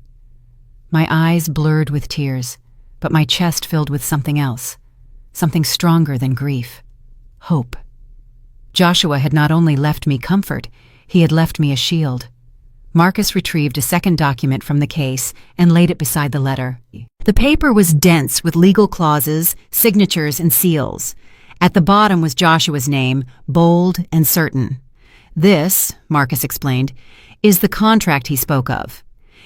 My eyes blurred with tears, but my chest filled with something else, something stronger than grief. Hope. Joshua had not only left me comfort, he had left me a shield. Marcus retrieved a second document from the case and laid it beside the letter. The paper was dense with legal clauses, signatures, and seals. At the bottom was Joshua's name, bold and certain. "This," Marcus explained, "is the contract he spoke of.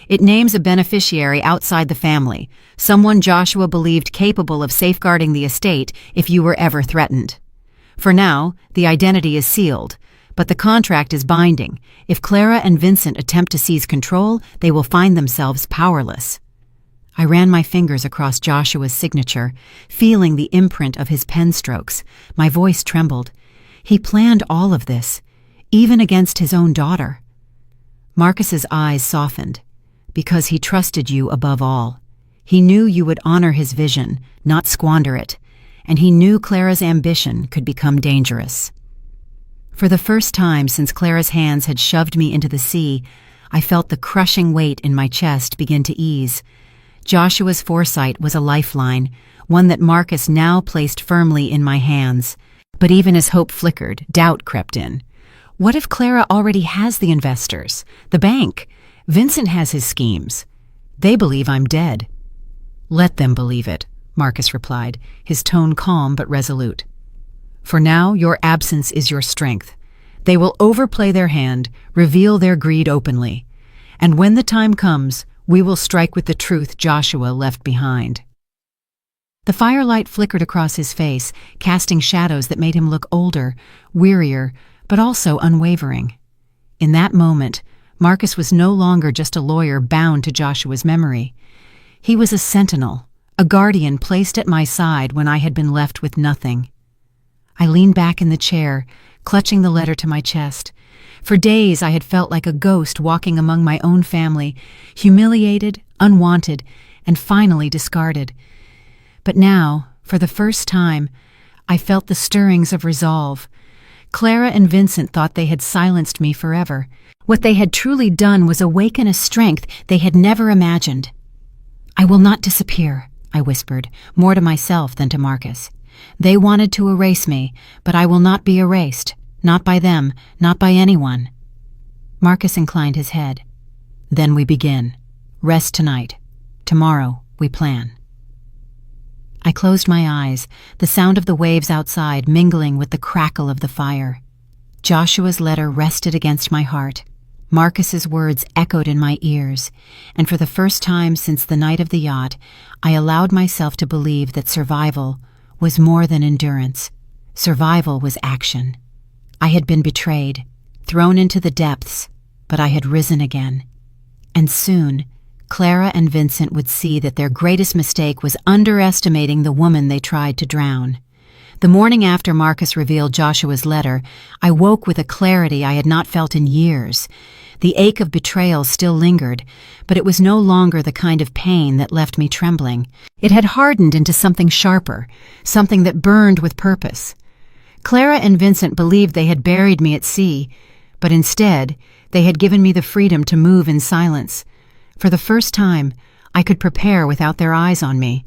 It names a beneficiary outside the family, someone Joshua believed capable of safeguarding the estate if you were ever threatened. For now, the identity is sealed, but the contract is binding. If Clara and Vincent attempt to seize control, they will find themselves powerless." I ran my fingers across Joshua's signature, feeling the imprint of his pen strokes. My voice trembled. He planned all of this, even against his own daughter. Marcus's eyes softened. "Because he trusted you above all. He knew you would honor his vision, not squander it, and he knew Clara's ambition could become dangerous." For the first time since Clara's hands had shoved me into the sea, I felt the crushing weight in my chest begin to ease. Joshua's foresight was a lifeline, one that Marcus now placed firmly in my hands. But even as hope flickered, doubt crept in. What if Clara already has the investors, the bank? Vincent has his schemes. They believe I'm dead. "Let them believe it," Marcus replied, his tone calm but resolute. For now, your absence is your strength. They will overplay their hand, reveal their greed openly. And when the time comes, we will strike with the truth Joshua left behind." The firelight flickered across his face, casting shadows that made him look older, wearier, but also unwavering. In that moment, Marcus was no longer just a lawyer bound to Joshua's memory. He was a sentinel, a guardian placed at my side when I had been left with nothing. I leaned back in the chair, clutching the letter to my chest. For days I had felt like a ghost walking among my own family, humiliated, unwanted, and finally discarded. But now, for the first time, I felt the stirrings of resolve. Clara and Vincent thought they had silenced me forever. What they had truly done was awaken a strength they had never imagined. "I will not disappear," I whispered, more to myself than to Marcus. "They wanted to erase me, but I will not be erased. Not by them, not by anyone." Marcus inclined his head. "Then we begin. Rest tonight. Tomorrow we plan." I closed my eyes, the sound of the waves outside mingling with the crackle of the fire. Joshua's letter rested against my heart. Marcus's words echoed in my ears, and for the first time since the night of the yacht, I allowed myself to believe that survival was more than endurance. Survival was action. I had been betrayed, thrown into the depths, but I had risen again. And soon, Clara and Vincent would see that their greatest mistake was underestimating the woman they tried to drown. The morning after Marcus revealed Joshua's letter, I woke with a clarity I had not felt in years. The ache of betrayal still lingered, but it was no longer the kind of pain that left me trembling. It had hardened into something sharper, something that burned with purpose. Clara and Vincent believed they had buried me at sea, but instead, they had given me the freedom to move in silence. For the first time, I could prepare without their eyes on me.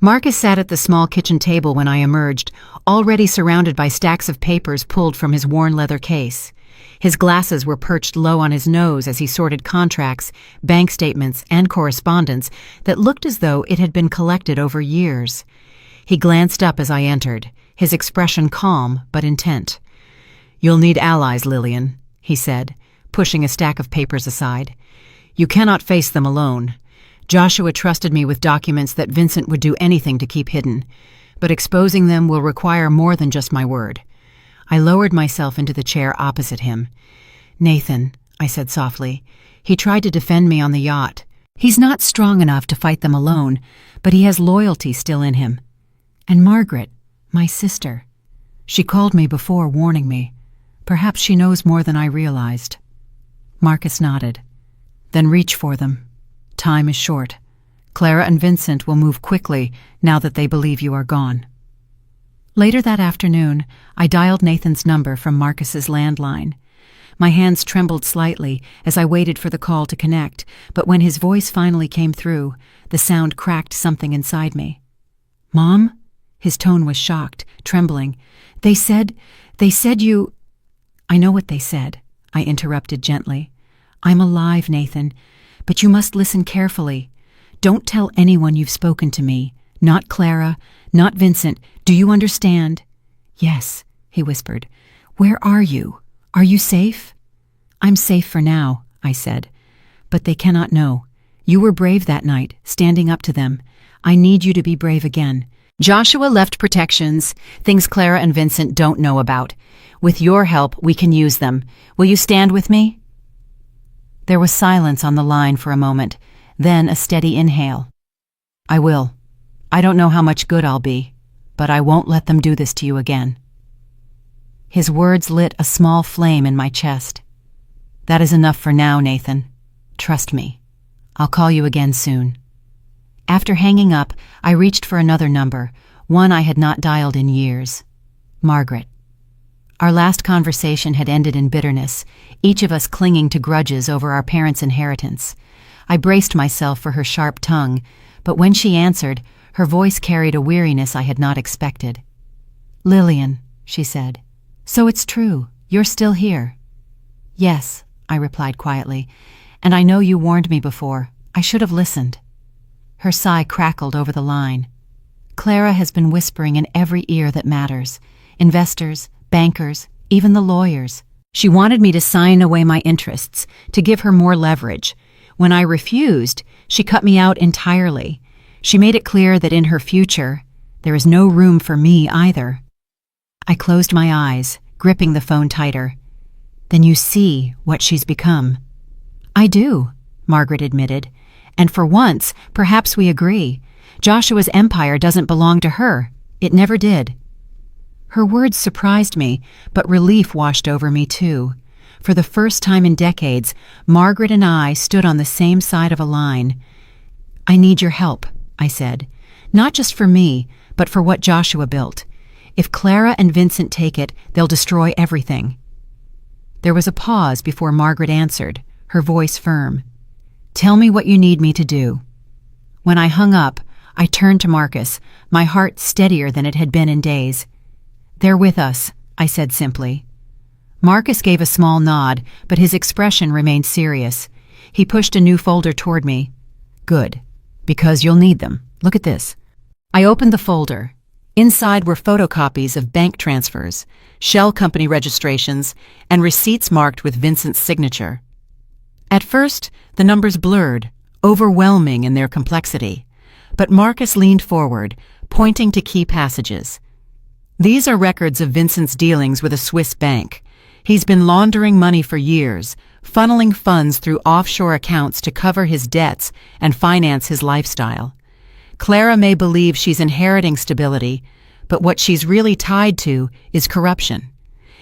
Marcus sat at the small kitchen table when I emerged, already surrounded by stacks of papers pulled from his worn leather case. His glasses were perched low on his nose as he sorted contracts, bank statements, and correspondence that looked as though it had been collected over years. He glanced up as I entered, his expression calm but intent. "You'll need allies, Lillian," he said, pushing a stack of papers aside. "You cannot face them alone. Joshua trusted me with documents that Vincent would do anything to keep hidden, but exposing them will require more than just my word." I lowered myself into the chair opposite him. "Nathan," I said softly, "he tried to defend me on the yacht. He's not strong enough to fight them alone, but he has loyalty still in him. And Margaret, my sister. She called me before, warning me. Perhaps she knows more than I realized." Marcus nodded. "Then reach for them. Time is short. Clara and Vincent will move quickly now that they believe you are gone." Later that afternoon, I dialed Nathan's number from Marcus's landline. My hands trembled slightly as I waited for the call to connect, but when his voice finally came through, the sound cracked something inside me. "Mom?" His tone was shocked, trembling. They said you—" "I know what they said," I interrupted gently. "I'm alive, Nathan, but you must listen carefully. Don't tell anyone you've spoken to me. Not Clara, not Vincent. Do you understand?" "Yes," he whispered. "Where are you? Are you safe?" "I'm safe for now," I said. "But they cannot know. You were brave that night, standing up to them. I need you to be brave again. Joshua left protections, things Clara and Vincent don't know about. With your help, we can use them. Will you stand with me?" There was silence on the line for a moment, then a steady inhale. "I will. I don't know how much good I'll be, but I won't let them do this to you again." His words lit a small flame in my chest. "That is enough for now, Nathan. Trust me. I'll call you again soon." After hanging up, I reached for another number, one I had not dialed in years. Margaret. Our last conversation had ended in bitterness, each of us clinging to grudges over our parents' inheritance. I braced myself for her sharp tongue, but when she answered, her voice carried a weariness I had not expected. "Lillian," she said, "so it's true. You're still here." "Yes," I replied quietly, "and I know you warned me before. I should have listened." Her sigh crackled over the line. "Clara has been whispering in every ear that matters. investors, bankers, even the lawyers. She wanted me to sign away my interests, to give her more leverage. When I refused, she cut me out entirely. She made it clear that in her future, there is no room for me either. I closed my eyes, gripping the phone tighter. Then you see what she's become. I do, Margaret admitted. And for once, perhaps we agree. Joshua's empire doesn't belong to her. It never did. Her words surprised me, but relief washed over me too. For the first time in decades, Margaret and I stood on the same side of a line. I need your help, I said. Not just for me, but for what Joshua built. If Clara and Vincent take it, they'll destroy everything. There was a pause before Margaret answered, her voice firm. Tell me what you need me to do. When I hung up, I turned to Marcus, my heart steadier than it had been in days. They're with us, I said simply. Marcus gave a small nod, but his expression remained serious. He pushed a new folder toward me. Good, because you'll need them. Look at this. I opened the folder. Inside were photocopies of bank transfers, shell company registrations, and receipts marked with Vincent's signature. At first, the numbers blurred, overwhelming in their complexity. But Marcus leaned forward, pointing to key passages. These are records of Vincent's dealings with a Swiss bank. He's been laundering money for years, funneling funds through offshore accounts to cover his debts and finance his lifestyle. Clara may believe she's inheriting stability, but what she's really tied to is corruption.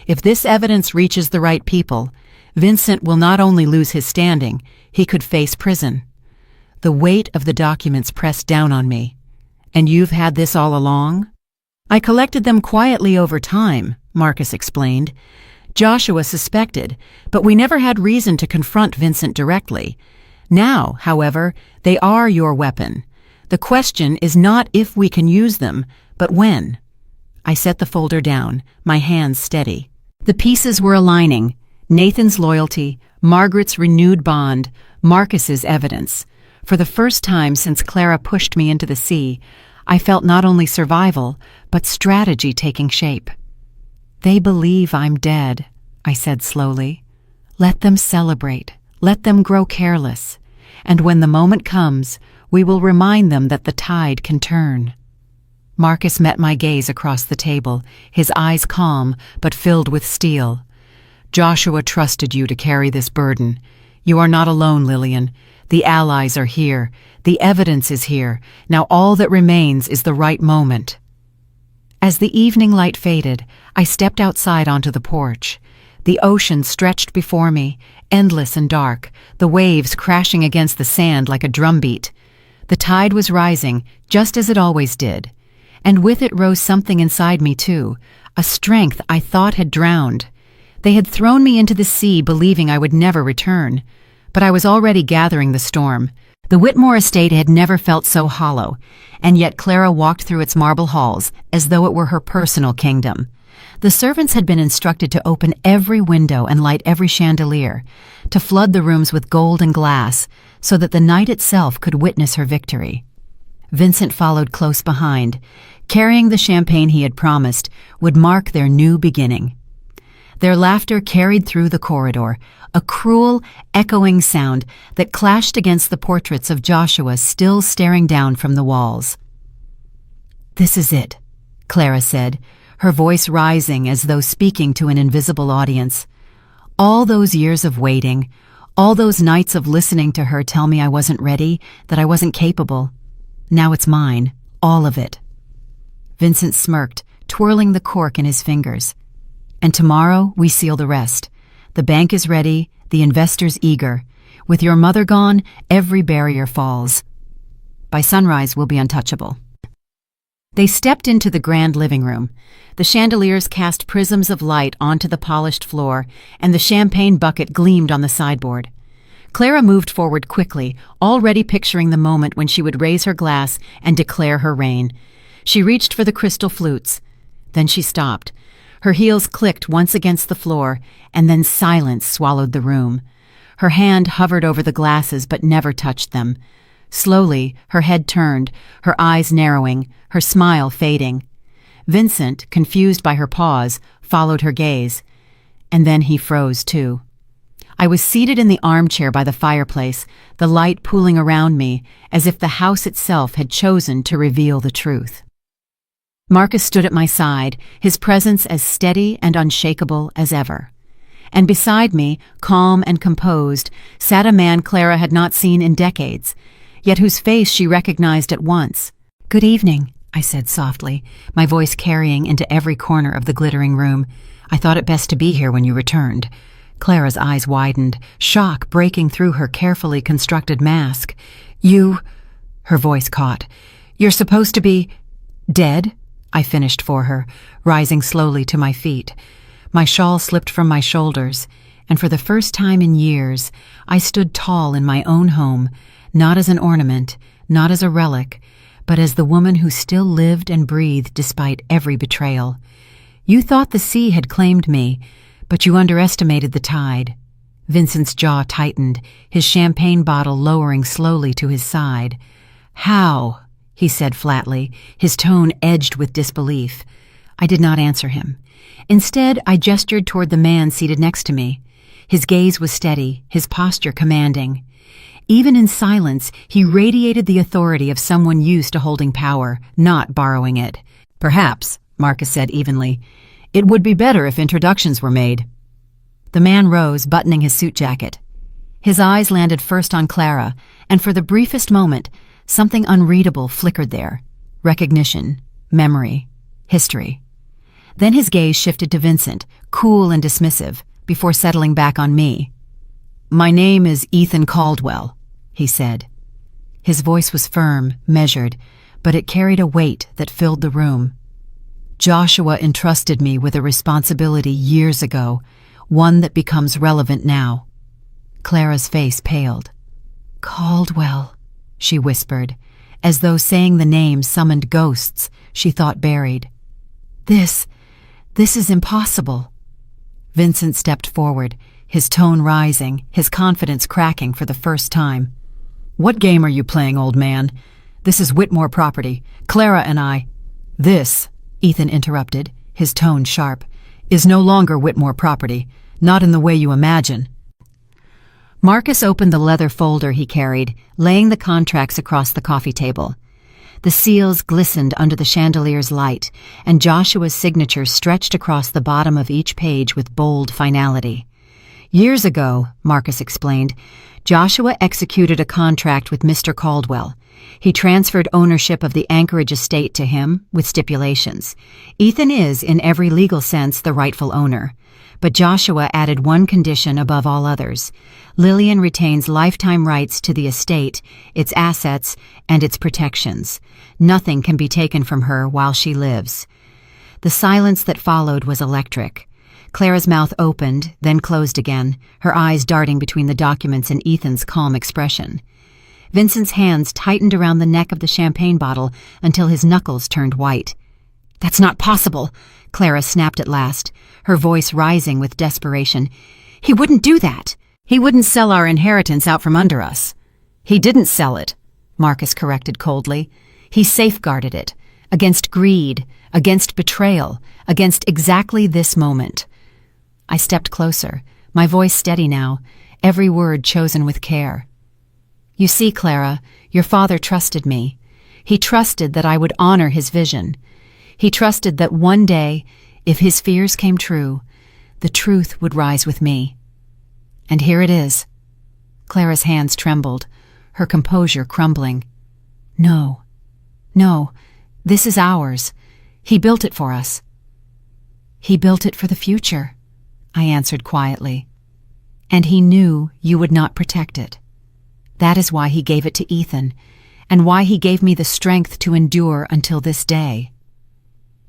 If this evidence reaches the right people, Vincent will not only lose his standing, he could face prison. The weight of the documents pressed down on me. And you've had this all along? I collected them quietly over time, Marcus explained. Joshua suspected, but we never had reason to confront Vincent directly. Now, however, they are your weapon. The question is not if we can use them, but when. I set the folder down, my hands steady. The pieces were aligning. Nathan's loyalty, Margaret's renewed bond, Marcus's evidence. For the first time since Clara pushed me into the sea, I felt not only survival, but strategy taking shape. They believe I'm dead, I said slowly. Let them celebrate. Let them grow careless. And when the moment comes, we will remind them that the tide can turn. Marcus met my gaze across the table, his eyes calm, but filled with steel. Joshua trusted you to carry this burden. You are not alone, Lillian. The allies are here. The evidence is here. Now all that remains is the right moment. As the evening light faded, I stepped outside onto the porch. The ocean stretched before me, endless and dark, the waves crashing against the sand like a drumbeat. The tide was rising, just as it always did. And with it rose something inside me too, a strength I thought had drowned. They had thrown me into the sea believing I would never return. But I was already gathering the storm. The Whitmore estate had never felt so hollow, and yet Clara walked through its marble halls as though it were her personal kingdom. The servants had been instructed to open every window and light every chandelier, to flood the rooms with gold and glass, so that the night itself could witness her victory. Vincent followed close behind, carrying the champagne he had promised would mark their new beginning. Their laughter carried through the corridor, a cruel, echoing sound that clashed against the portraits of Joshua still staring down from the walls. "This is it," Clara said, her voice rising as though speaking to an invisible audience. "All those years of waiting, all those nights of listening to her tell me I wasn't ready, that I wasn't capable. Now it's mine, all of it." Vincent smirked, twirling the cork in his fingers. "And tomorrow we seal the rest. The bank is ready, the investors eager. With your mother gone, every barrier falls. By sunrise we'll be untouchable." They stepped into the grand living room. The chandeliers cast prisms of light onto the polished floor, and the champagne bucket gleamed on the sideboard. Clara moved forward quickly, already picturing the moment when she would raise her glass and declare her reign. She reached for the crystal flutes. Then she stopped. Her heels clicked once against the floor, and then silence swallowed the room. Her hand hovered over the glasses but never touched them. Slowly, her head turned, her eyes narrowing, her smile fading. Vincent, confused by her pause, followed her gaze. And then he froze too. I was seated in the armchair by the fireplace, the light pooling around me, as if the house itself had chosen to reveal the truth. Marcus stood at my side, his presence as steady and unshakable as ever. And beside me, calm and composed, sat a man Clara had not seen in decades, yet whose face she recognized at once. "Good evening," I said softly, my voice carrying into every corner of the glittering room. "I thought it best to be here when you returned." Clara's eyes widened, shock breaking through her carefully constructed mask. "You—" her voice caught. "You're supposed to be dead?" I finished for her, rising slowly to my feet. My shawl slipped from my shoulders, and for the first time in years, I stood tall in my own home, not as an ornament, not as a relic, but as the woman who still lived and breathed despite every betrayal. "You thought the sea had claimed me, but you underestimated the tide." Vincent's jaw tightened, his champagne bottle lowering slowly to his side. "How?" he said flatly, his tone edged with disbelief. I did not answer him. Instead, I gestured toward the man seated next to me. His gaze was steady, his posture commanding. Even in silence, he radiated the authority of someone used to holding power, not borrowing it. "Perhaps," Marcus said evenly, "it would be better if introductions were made." The man rose, buttoning his suit jacket. His eyes landed first on Clara, and for the briefest moment, something unreadable flickered there. Recognition, memory, history. Then his gaze shifted to Vincent, cool and dismissive, before settling back on me. "My name is Ethan Caldwell," he said. His voice was firm, measured, but it carried a weight that filled the room. "Joshua entrusted me with a responsibility years ago, one that becomes relevant now." Clara's face paled. "Caldwell," she whispered, as though saying the name summoned ghosts she thought buried. This is impossible." Vincent stepped forward, his tone rising, his confidence cracking for the first time. "What game are you playing, old man? This is Whitmore property. Clara and I—" "This," Ethan interrupted, his tone sharp, "is no longer Whitmore property, not in the way you imagine." Marcus opened the leather folder he carried, laying the contracts across the coffee table. The seals glistened under the chandelier's light, and Joshua's signature stretched across the bottom of each page with bold finality. "Years ago," Marcus explained, "Joshua executed a contract with Mr. Caldwell. He transferred ownership of the Anchorage estate to him, with stipulations. Ethan is, in every legal sense, the rightful owner. But Joshua added one condition above all others. Lillian retains lifetime rights to the estate, its assets, and its protections. Nothing can be taken from her while she lives." The silence that followed was electric. Clara's mouth opened, then closed again, her eyes darting between the documents and Ethan's calm expression. Vincent's hands tightened around the neck of the champagne bottle until his knuckles turned white. "That's not possible," Clara snapped at last, her voice rising with desperation. "He wouldn't do that. He wouldn't sell our inheritance out from under us." "He didn't sell it," Marcus corrected coldly. "He safeguarded it, against greed, against betrayal, against exactly this moment." I stepped closer, my voice steady now, every word chosen with care. "You see, Clara, your father trusted me. He trusted that I would honor his vision. He trusted that one day, if his fears came true, the truth would rise with me. And here it is." Clara's hands trembled, her composure crumbling. No, this is ours. He built it for us." "He built it for the future," I answered quietly. "And he knew you would not protect it. That is why he gave it to Ethan, and why he gave me the strength to endure until this day."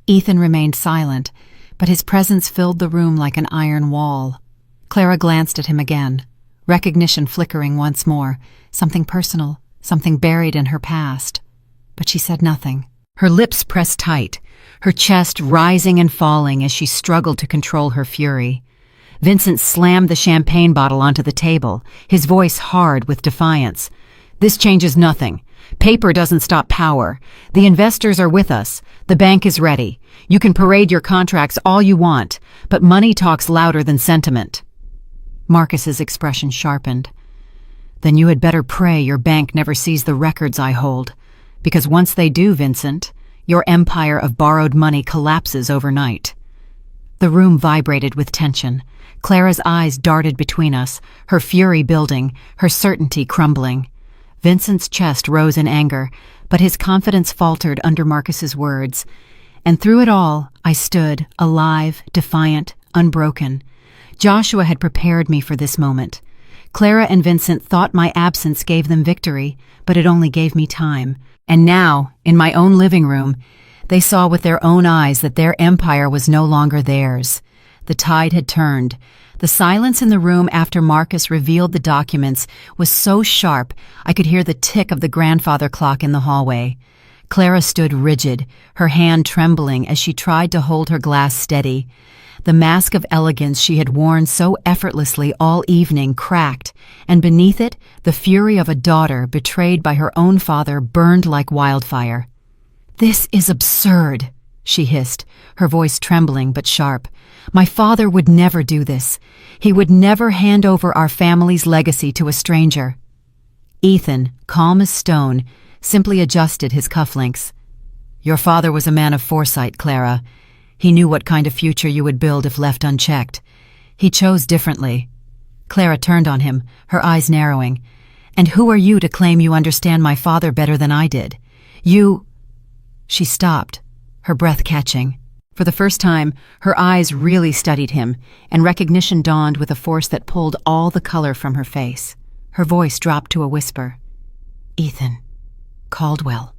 Ethan remained silent, but his presence filled the room like an iron wall. Clara glanced at him again, recognition flickering once more, something personal, something buried in her past. But she said nothing. Her lips pressed tight, her chest rising and falling as she struggled to control her fury. Vincent slammed the champagne bottle onto the table, his voice hard with defiance. This changes nothing. Paper doesn't stop power. The investors are with us. The bank is ready. You can parade your contracts all you want, but money talks louder than sentiment." Marcus's expression sharpened. "Then you had better pray your bank never sees the records I hold. Because once they do, Vincent, your empire of borrowed money collapses overnight." The room vibrated with tension. Clara's eyes darted between us, her fury building, her certainty crumbling. Vincent's chest rose in anger, but his confidence faltered under Marcus's words. And through it all, I stood, alive, defiant, unbroken. Joshua had prepared me for this moment. Clara and Vincent thought my absence gave them victory, but it only gave me time. And now, in my own living room, they saw with their own eyes that their empire was no longer theirs. The tide had turned. The silence in the room after Marcus revealed the documents was so sharp I could hear the tick of the grandfather clock in the hallway. Clara stood rigid, her hand trembling as she tried to hold her glass steady. The mask of elegance she had worn so effortlessly all evening cracked, and beneath it, the fury of a daughter betrayed by her own father burned like wildfire. "This is absurd," she hissed, her voice trembling but sharp. "My father would never do this. He would never hand over our family's legacy to a stranger." Ethan, calm as stone, simply adjusted his cufflinks. "Your father was a man of foresight, Clara. He knew what kind of future you would build if left unchecked. He chose differently." Clara turned on him, her eyes narrowing. "And who are you to claim you understand my father better than I did? You—" She stopped, her breath catching. For the first time, her eyes really studied him, and recognition dawned with a force that pulled all the color from her face. Her voice dropped to a whisper. "Ethan. Caldwell."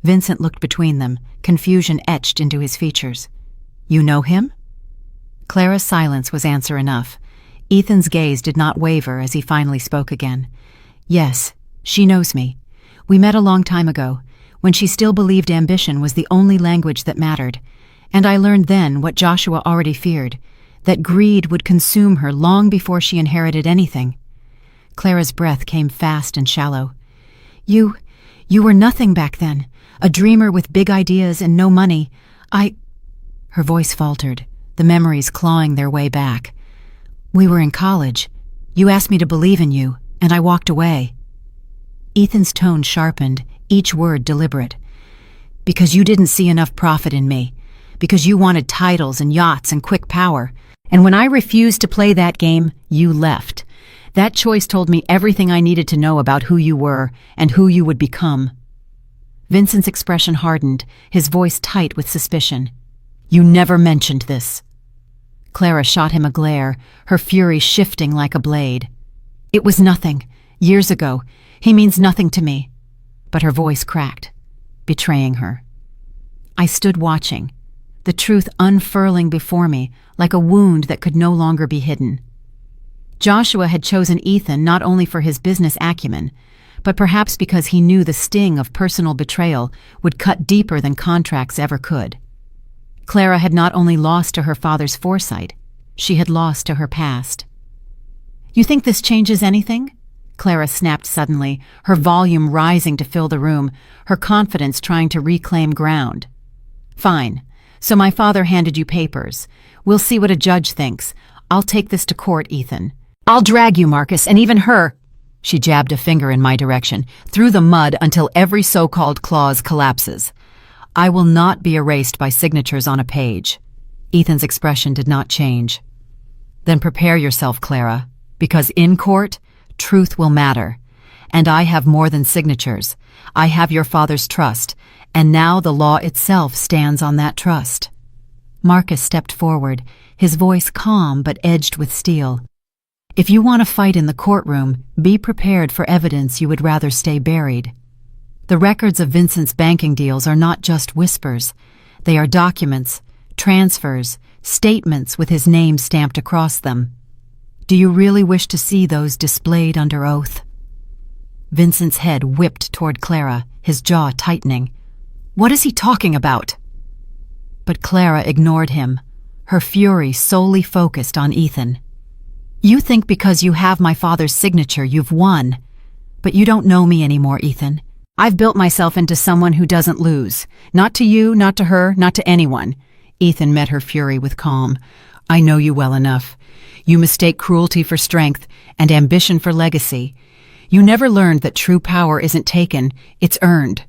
Vincent looked between them, confusion etched into his features. "You know him?" Clara's silence was answer enough. Ethan's gaze did not waver as he finally spoke again. "Yes, she knows me. We met a long time ago, when she still believed ambition was the only language that mattered. And I learned then what Joshua already feared, that greed would consume her long before she inherited anything." Clara's breath came fast and shallow. You were nothing back then, a dreamer with big ideas and no money. Her voice faltered, the memories clawing their way back. "We were in college. You asked me to believe in you, and I walked away." Ethan's tone sharpened, each word deliberate. "Because you didn't see enough profit in me. Because you wanted titles and yachts and quick power. And when I refused to play that game, you left. That choice told me everything I needed to know about who you were and who you would become." Vincent's expression hardened, his voice tight with suspicion. "You never mentioned this." Clara shot him a glare, her fury shifting like a blade. "It was nothing. Years ago. He means nothing to me." But her voice cracked, betraying her. I stood watching, the truth unfurling before me like a wound that could no longer be hidden. Joshua had chosen Ethan not only for his business acumen, but perhaps because he knew the sting of personal betrayal would cut deeper than contracts ever could. Clara had not only lost to her father's foresight, she had lost to her past. "You think this changes anything?" Clara snapped suddenly, her volume rising to fill the room, her confidence trying to reclaim ground. "Fine. So my father handed you papers. We'll see what a judge thinks. I'll take this to court, Ethan. I'll drag you, Marcus, and even her," she jabbed a finger in my direction, "through the mud until every so-called clause collapses. I will not be erased by signatures on a page." Ethan's expression did not change. "Then prepare yourself, Clara, because in court, truth will matter. And I have more than signatures. I have your father's trust, and now the law itself stands on that trust." Marcus stepped forward, his voice calm but edged with steel. "If you want to fight in the courtroom, be prepared for evidence you would rather stay buried. The records of Vincent's banking deals are not just whispers. They are documents, transfers, statements with his name stamped across them. Do you really wish to see those displayed under oath?" Vincent's head whipped toward Clara, his jaw tightening. "What is he talking about?" But Clara ignored him, her fury solely focused on Ethan. "You think because you have my father's signature you've won. But you don't know me anymore, Ethan. I've built myself into someone who doesn't lose. Not to you, not to her, not to anyone. Ethan met her fury with calm. I know you well enough. You mistake cruelty for strength and ambition for legacy. You never learned that true power isn't taken, it's earned.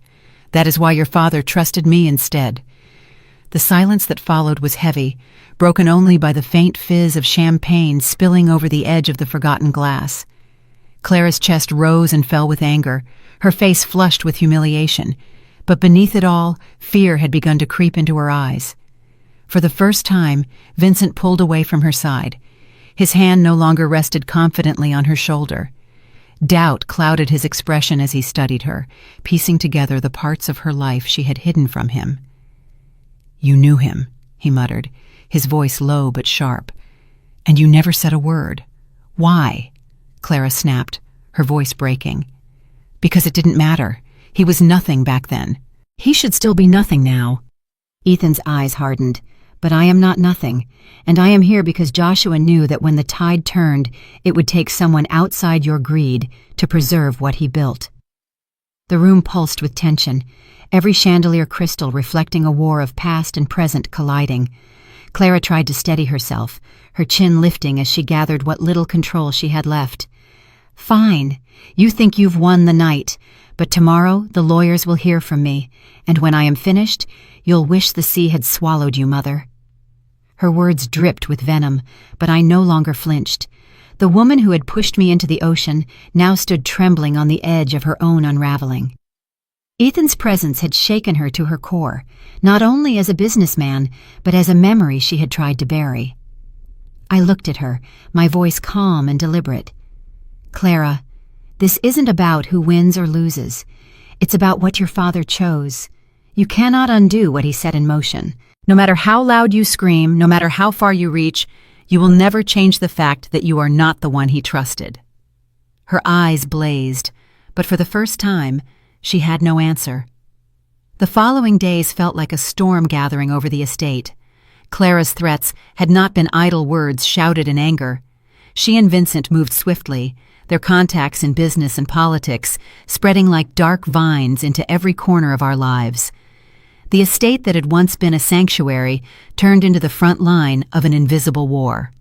That is why your father trusted me instead. The silence that followed was heavy, broken only by the faint fizz of champagne spilling over the edge of the forgotten glass. Clara's chest rose and fell with anger, her face flushed with humiliation, but beneath it all, fear had begun to creep into her eyes. For the first time, Vincent pulled away from her side. His hand no longer rested confidently on her shoulder. Doubt clouded his expression as he studied her, piecing together the parts of her life she had hidden from him. You knew him, he muttered, his voice low but sharp. And you never said a word. Why? Clara snapped, her voice breaking. Because it didn't matter. He was nothing back then. He should still be nothing now. Ethan's eyes hardened. But I am not nothing, and I am here because Joshua knew that when the tide turned, it would take someone outside your greed to preserve what he built. The room pulsed with tension, every chandelier crystal reflecting a war of past and present colliding. Clara tried to steady herself, her chin lifting as she gathered what little control she had left. Fine, you think you've won the night, but tomorrow the lawyers will hear from me, and when I am finished, you'll wish the sea had swallowed you, Mother. Her words dripped with venom, but I no longer flinched. The woman who had pushed me into the ocean now stood trembling on the edge of her own unraveling. Ethan's presence had shaken her to her core, not only as a businessman, but as a memory she had tried to bury. I looked at her, my voice calm and deliberate. Clara, this isn't about who wins or loses. It's about what your father chose. You cannot undo what he set in motion. No matter how loud you scream, no matter how far you reach, you will never change the fact that you are not the one he trusted. Her eyes blazed, but for the first time, she had no answer. The following days felt like a storm gathering over the estate. Clara's threats had not been idle words shouted in anger. She and Vincent moved swiftly, their contacts in business and politics spreading like dark vines into every corner of our lives. The estate that had once been a sanctuary turned into the front line of an invisible war.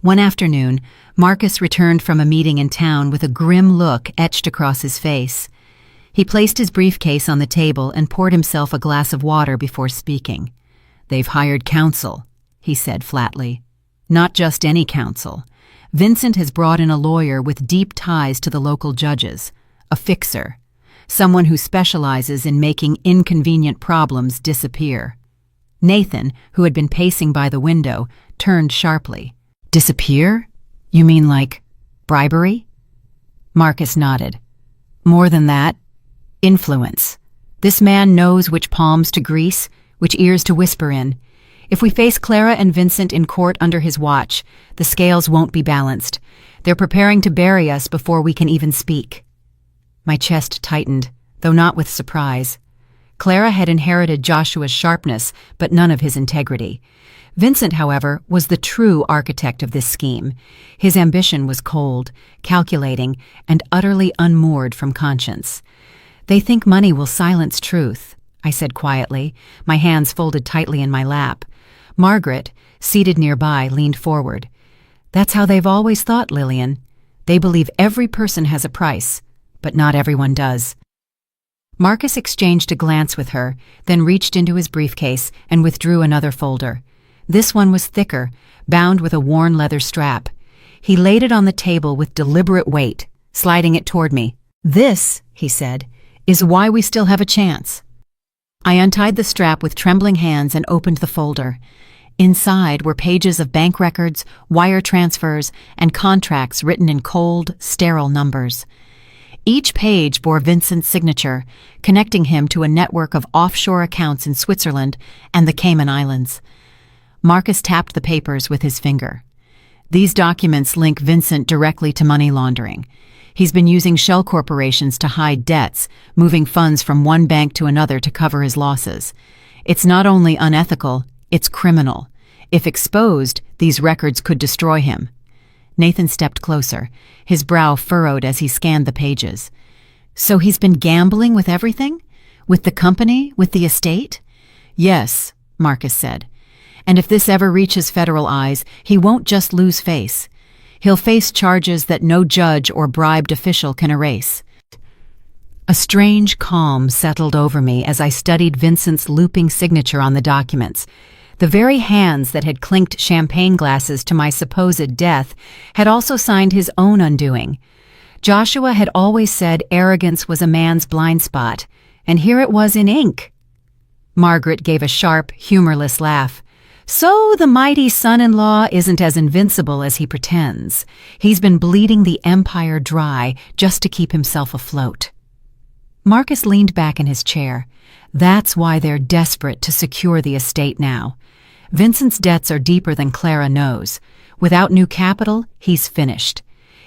One afternoon, Marcus returned from a meeting in town with a grim look etched across his face. He placed his briefcase on the table and poured himself a glass of water before speaking. "They've hired counsel," he said flatly. "Not just any counsel. Vincent has brought in a lawyer with deep ties to the local judges, a fixer. Someone who specializes in making inconvenient problems disappear." Nathan, who had been pacing by the window, turned sharply. "Disappear? You mean like bribery?" Marcus nodded. "More than that. Influence. This man knows which palms to grease, which ears to whisper in. If we face Clara and Vincent in court under his watch, the scales won't be balanced. They're preparing to bury us before we can even speak." My chest tightened, though not with surprise. Clara had inherited Joshua's sharpness, but none of his integrity. Vincent, however, was the true architect of this scheme. His ambition was cold, calculating, and utterly unmoored from conscience. "They think money will silence truth," I said quietly, my hands folded tightly in my lap. Margaret, seated nearby, leaned forward. "That's how they've always thought, Lillian. They believe every person has a price, but not everyone does." Marcus exchanged a glance with her, then reached into his briefcase and withdrew another folder. This one was thicker, bound with a worn leather strap. He laid it on the table with deliberate weight, sliding it toward me. "This," he said, "is why we still have a chance." I untied the strap with trembling hands and opened the folder. Inside were pages of bank records, wire transfers, and contracts written in cold, sterile numbers. Each page bore Vincent's signature, connecting him to a network of offshore accounts in Switzerland and the Cayman Islands. Marcus tapped the papers with his finger. "These documents link Vincent directly to money laundering. He's been using shell corporations to hide debts, moving funds from one bank to another to cover his losses. It's not only unethical, it's criminal. If exposed, these records could destroy him." Nathan stepped closer, his brow furrowed as he scanned the pages. So he's been gambling with everything? With the company? With the estate? Yes, Marcus said. And if this ever reaches federal eyes, he won't just lose face. He'll face charges that no judge or bribed official can erase. A strange calm settled over me as I studied Vincent's looping signature on the documents. The very hands that had clinked champagne glasses to my supposed death had also signed his own undoing. Joshua had always said arrogance was a man's blind spot, and here it was in ink. Margaret gave a sharp, humorless laugh. So the mighty son-in-law isn't as invincible as he pretends. He's been bleeding the empire dry just to keep himself afloat. Marcus leaned back in his chair. That's why they're desperate to secure the estate now. Vincent's debts are deeper than Clara knows. Without new capital, he's finished.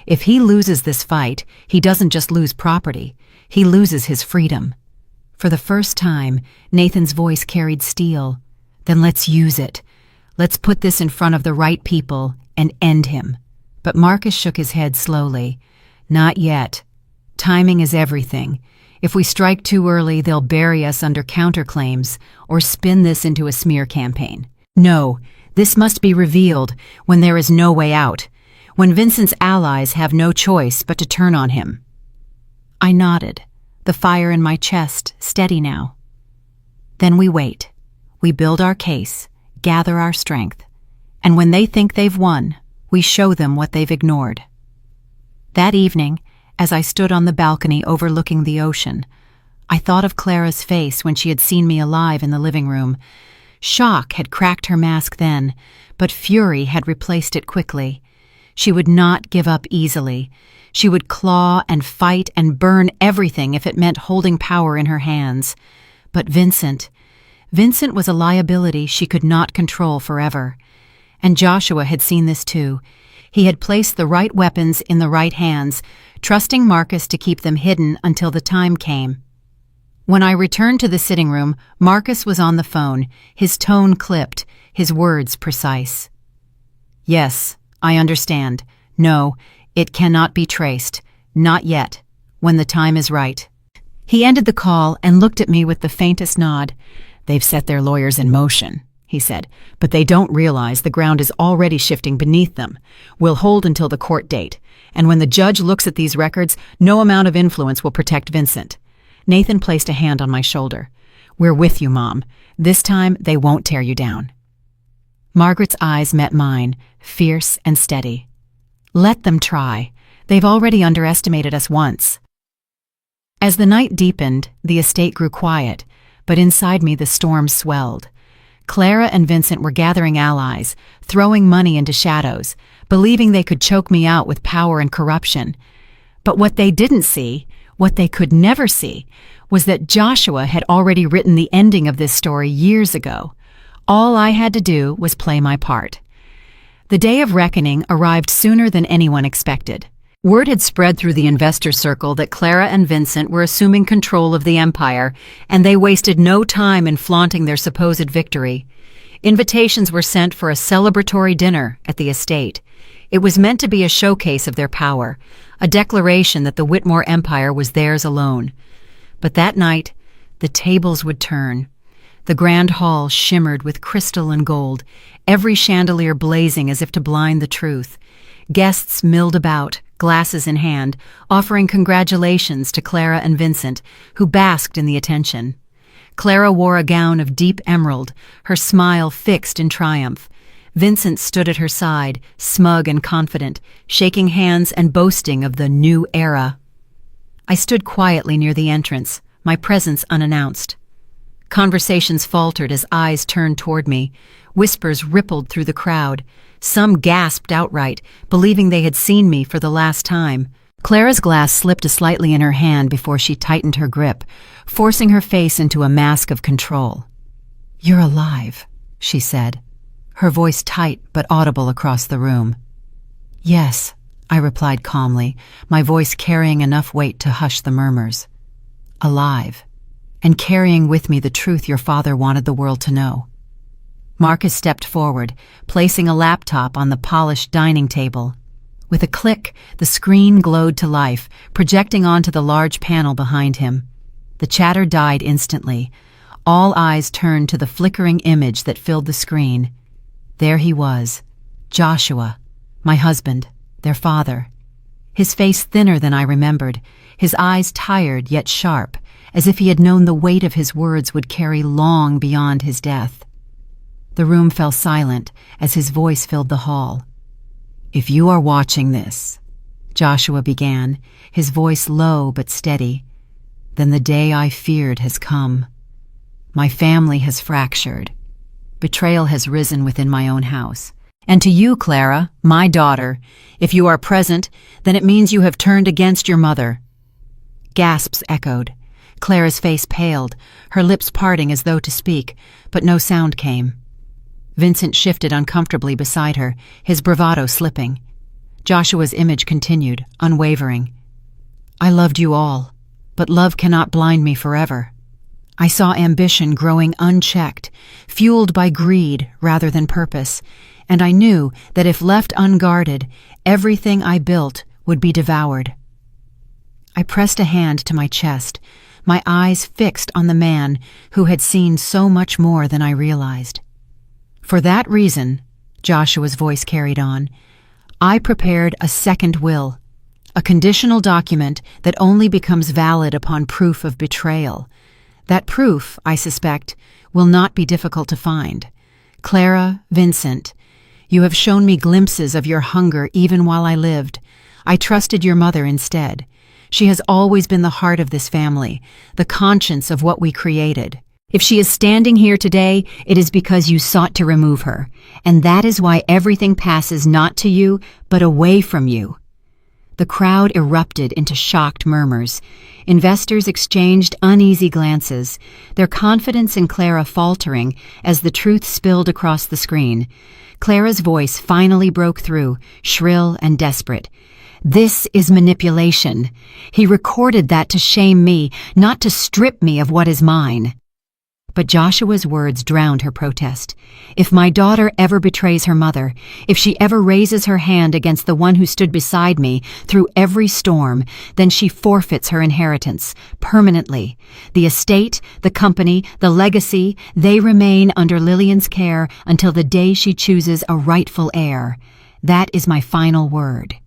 If he loses this fight, he doesn't just lose property. He loses his freedom. For the first time, Nathan's voice carried steel. Then let's use it. Let's put this in front of the right people and end him. But Marcus shook his head slowly. Not yet. Timing is everything. If we strike too early, they'll bury us under counterclaims or spin this into a smear campaign. No, this must be revealed when there is no way out, when Vincent's allies have no choice but to turn on him. I nodded, the fire in my chest steady now. Then we wait. We build our case, gather our strength, and when they think they've won, we show them what they've ignored. That evening, as I stood on the balcony overlooking the ocean, I thought of Clara's face when she had seen me alive in the living room. Shock had cracked her mask then, but fury had replaced it quickly. She would not give up easily. She would claw and fight and burn everything if it meant holding power in her hands. But Vincent was a liability she could not control forever. And Joshua had seen this too. He had placed the right weapons in the right hands, trusting Marcus to keep them hidden until the time came. When I returned to the sitting room, Marcus was on the phone, his tone clipped, his words precise. Yes, I understand. No, it cannot be traced. Not yet. When the time is right. He ended the call and looked at me with the faintest nod. They've set their lawyers in motion, he said, but they don't realize the ground is already shifting beneath them. We'll hold until the court date, and when the judge looks at these records, no amount of influence will protect Vincent. Nathan placed a hand on my shoulder. We're with you, Mom. This time, they won't tear you down. Margaret's eyes met mine, fierce and steady. Let them try. They've already underestimated us once. As the night deepened, the estate grew quiet, but inside me the storm swelled. Clara and Vincent were gathering allies, throwing money into shadows, believing they could choke me out with power and corruption. But what they didn't see, what they could never see, was that Joshua had already written the ending of this story years ago. All I had to do was play my part. The day of reckoning arrived sooner than anyone expected. Word had spread through the investor circle that Clara and Vincent were assuming control of the empire, and they wasted no time in flaunting their supposed victory. Invitations were sent for a celebratory dinner at the estate. It was meant to be a showcase of their power, a declaration that the Whitmore Empire was theirs alone. But that night, the tables would turn. The grand hall shimmered with crystal and gold, every chandelier blazing as if to blind the truth. Guests milled about, glasses in hand, offering congratulations to Clara and Vincent, who basked in the attention. Clara wore a gown of deep emerald, her smile fixed in triumph. Vincent stood at her side, smug and confident, shaking hands and boasting of the new era. I stood quietly near the entrance, my presence unannounced. Conversations faltered as eyes turned toward me. Whispers rippled through the crowd. Some gasped outright, believing they had seen me for the last time. Clara's glass slipped slightly in her hand before she tightened her grip, forcing her face into a mask of control. "You're alive," she said, her voice tight but audible across the room. "Yes," I replied calmly, my voice carrying enough weight to hush the murmurs. "Alive, and carrying with me the truth your father wanted the world to know." Marcus stepped forward, placing a laptop on the polished dining table. With a click, the screen glowed to life, projecting onto the large panel behind him. The chatter died instantly. All eyes turned to the flickering image that filled the screen. There he was, Joshua, my husband, their father. His face thinner than I remembered, his eyes tired yet sharp, as if he had known the weight of his words would carry long beyond his death. The room fell silent as his voice filled the hall. "If you are watching this," Joshua began, his voice low but steady, "then the day I feared has come. My family has fractured. Betrayal has risen within my own house. And to you, Clara, my daughter, if you are present, then it means you have turned against your mother." Gasps echoed. Clara's face paled, her lips parting as though to speak, but no sound came. Vincent shifted uncomfortably beside her, his bravado slipping. Joshua's image continued, unwavering. "I loved you all, but love cannot blind me forever. I saw ambition growing unchecked, fueled by greed rather than purpose, and I knew that if left unguarded, everything I built would be devoured." I pressed a hand to my chest, my eyes fixed on the man who had seen so much more than I realized. "For that reason," Joshua's voice carried on, "I prepared a second will, a conditional document that only becomes valid upon proof of betrayal. That proof, I suspect, will not be difficult to find. Clara, Vincent, you have shown me glimpses of your hunger even while I lived. I trusted your mother instead. She has always been the heart of this family, the conscience of what we created. If she is standing here today, it is because you sought to remove her, and that is why everything passes not to you, but away from you." The crowd erupted into shocked murmurs. Investors exchanged uneasy glances, their confidence in Clara faltering as the truth spilled across the screen. Clara's voice finally broke through, shrill and desperate. "This is manipulation. He recorded that to shame me, not to strip me of what is mine." But Joshua's words drowned her protest. "If my daughter ever betrays her mother, if she ever raises her hand against the one who stood beside me through every storm, then she forfeits her inheritance, permanently. The estate, the company, the legacy, they remain under Lillian's care until the day she chooses a rightful heir. That is my final word."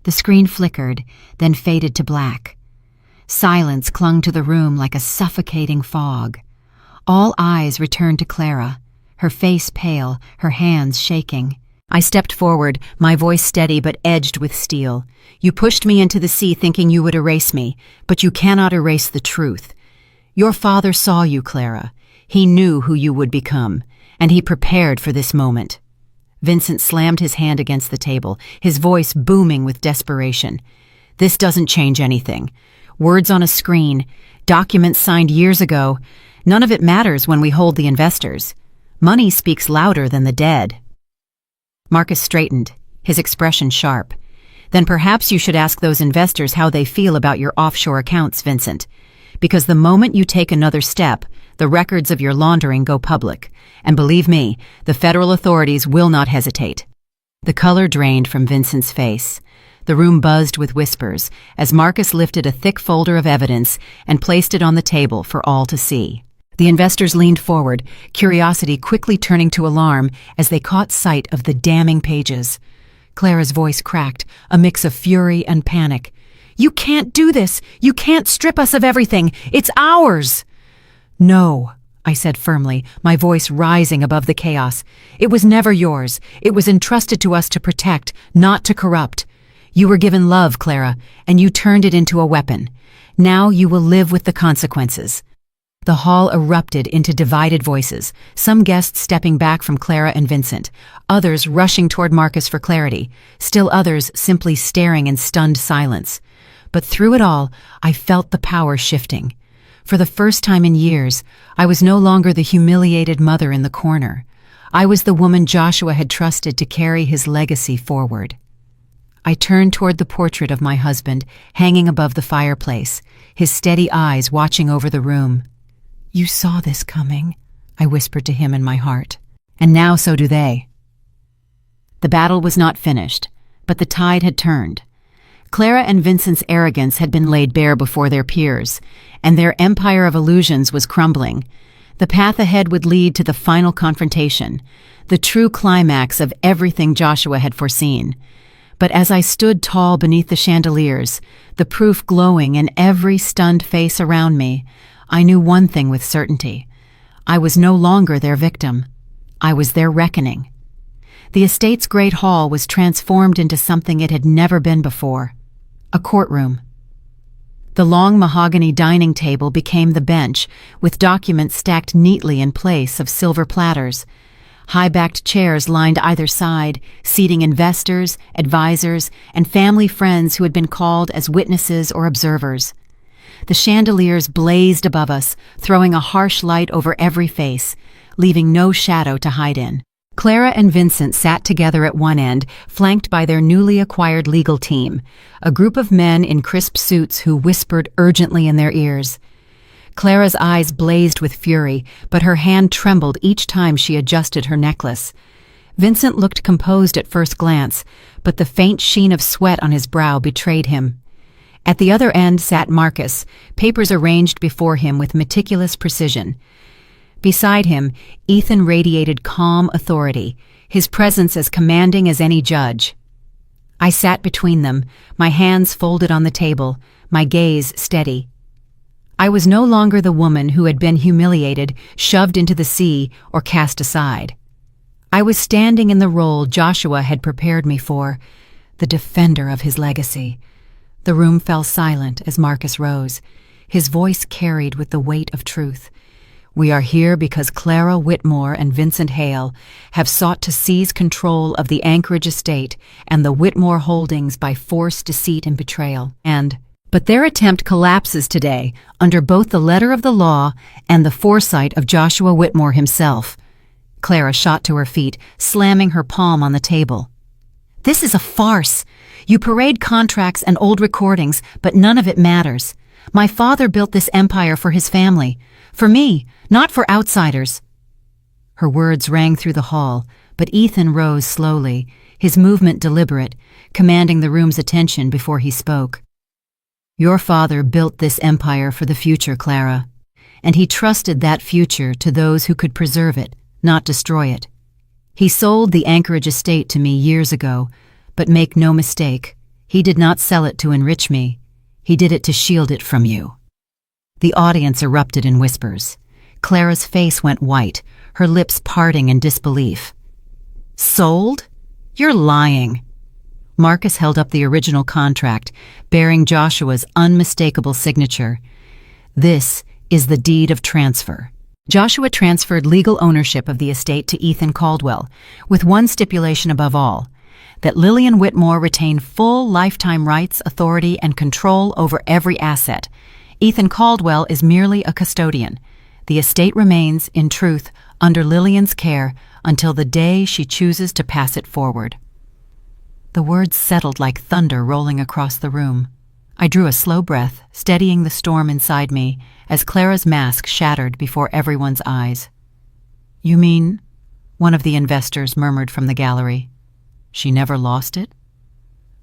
The screen flickered, then faded to black. Silence clung to the room like a suffocating fog. All eyes returned to Clara, her face pale, her hands shaking. I stepped forward, my voice steady but edged with steel. "You pushed me into the sea thinking you would erase me, but you cannot erase the truth. Your father saw you, Clara. He knew who you would become, and he prepared for this moment." Vincent slammed his hand against the table, his voice booming with desperation. "This doesn't change anything. Words on a screen, documents signed years ago, none of it matters when we hold the investors. Money speaks louder than the dead." Marcus straightened, his expression sharp. "Then perhaps you should ask those investors how they feel about your offshore accounts, Vincent. Because the moment you take another step, the records of your laundering go public. And believe me, the federal authorities will not hesitate." The color drained from Vincent's face. The room buzzed with whispers as Marcus lifted a thick folder of evidence and placed it on the table for all to see. The investors leaned forward, curiosity quickly turning to alarm as they caught sight of the damning pages. Clara's voice cracked, a mix of fury and panic. "You can't do this! You can't strip us of everything! It's ours!" "No," I said firmly, my voice rising above the chaos. "It was never yours. It was entrusted to us to protect, not to corrupt. You were given love, Clara, and you turned it into a weapon. Now you will live with the consequences." The hall erupted into divided voices, some guests stepping back from Clara and Vincent, others rushing toward Marcus for clarity, still others simply staring in stunned silence. But through it all, I felt the power shifting. For the first time in years, I was no longer the humiliated mother in the corner. I was the woman Joshua had trusted to carry his legacy forward. I turned toward the portrait of my husband, hanging above the fireplace, his steady eyes watching over the room. "You saw this coming," I whispered to him in my heart. "And now so do they." The battle was not finished, But the tide had turned. Clara and Vincent's arrogance had been laid bare before their peers, and their empire of illusions was crumbling. The path ahead would lead to the final confrontation, the true climax of everything Joshua had foreseen. But as I stood tall beneath the chandeliers, the proof glowing in every stunned face around me, I knew one thing with certainty. I was no longer their victim. I was their reckoning. The estate's great hall was transformed into something it had never been before: a courtroom. The long mahogany dining table became the bench, with documents stacked neatly in place of silver platters. High-backed chairs lined either side, seating investors, advisors, and family friends who had been called as witnesses or observers. The chandeliers blazed above us, throwing a harsh light over every face, leaving no shadow to hide in. Clara and Vincent sat together at one end, flanked by their newly acquired legal team, a group of men in crisp suits who whispered urgently in their ears. Clara's eyes blazed with fury, but her hand trembled each time she adjusted her necklace. Vincent looked composed at first glance, but the faint sheen of sweat on his brow betrayed him. At the other end sat Marcus, papers arranged before him with meticulous precision. Beside him, Ethan radiated calm authority, his presence as commanding as any judge. I sat between them, my hands folded on the table, my gaze steady. I was no longer the woman who had been humiliated, shoved into the sea, or cast aside. I was standing in the role Joshua had prepared me for, the defender of his legacy. The room fell silent as Marcus rose, his voice carried with the weight of truth. We are here because Clara Whitmore and Vincent Hale have sought to seize control of the Anchorage estate and the Whitmore holdings by force, deceit, and betrayal. But their attempt collapses today under both the letter of the law and the foresight of Joshua Whitmore himself. Clara shot to her feet, slamming her palm on the table. This is a farce. You parade contracts and old recordings, but none of it matters. My father built this empire for his family. For me, not for outsiders. Her words rang through the hall, but Ethan rose slowly, his movement deliberate, commanding the room's attention before he spoke. Your father built this empire for the future, Clara, and he trusted that future to those who could preserve it, not destroy it. He sold the Anchorage estate to me years ago, but make no mistake, he did not sell it to enrich me. He did it to shield it from you. The audience erupted in whispers. Clara's face went white, her lips parting in disbelief. Sold? You're lying. Marcus held up the original contract, bearing Joshua's unmistakable signature. This is the deed of transfer. Joshua transferred legal ownership of the estate to Ethan Caldwell, with one stipulation above all, that Lillian Whitmore retain full lifetime rights, authority, and control over every asset. Ethan Caldwell is merely a custodian. The estate remains, in truth, under Lillian's care until the day she chooses to pass it forward. The words settled like thunder rolling across the room. I drew a slow breath, steadying the storm inside me, as Clara's mask shattered before everyone's eyes. You mean? One of the investors murmured from the gallery. She never lost it?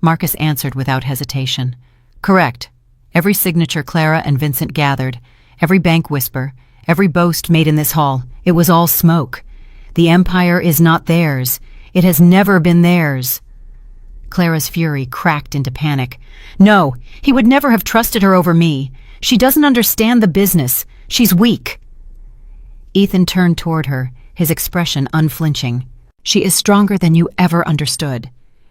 Marcus answered without hesitation. Correct. Every signature Clara and Vincent gathered, every bank whisper, every boast made in this hall, it was all smoke. The empire is not theirs. It has never been theirs. Clara's fury cracked into panic. No, he would never have trusted her over me. She doesn't understand the business. She's weak. Ethan turned toward her, his expression unflinching. She is stronger than you ever understood.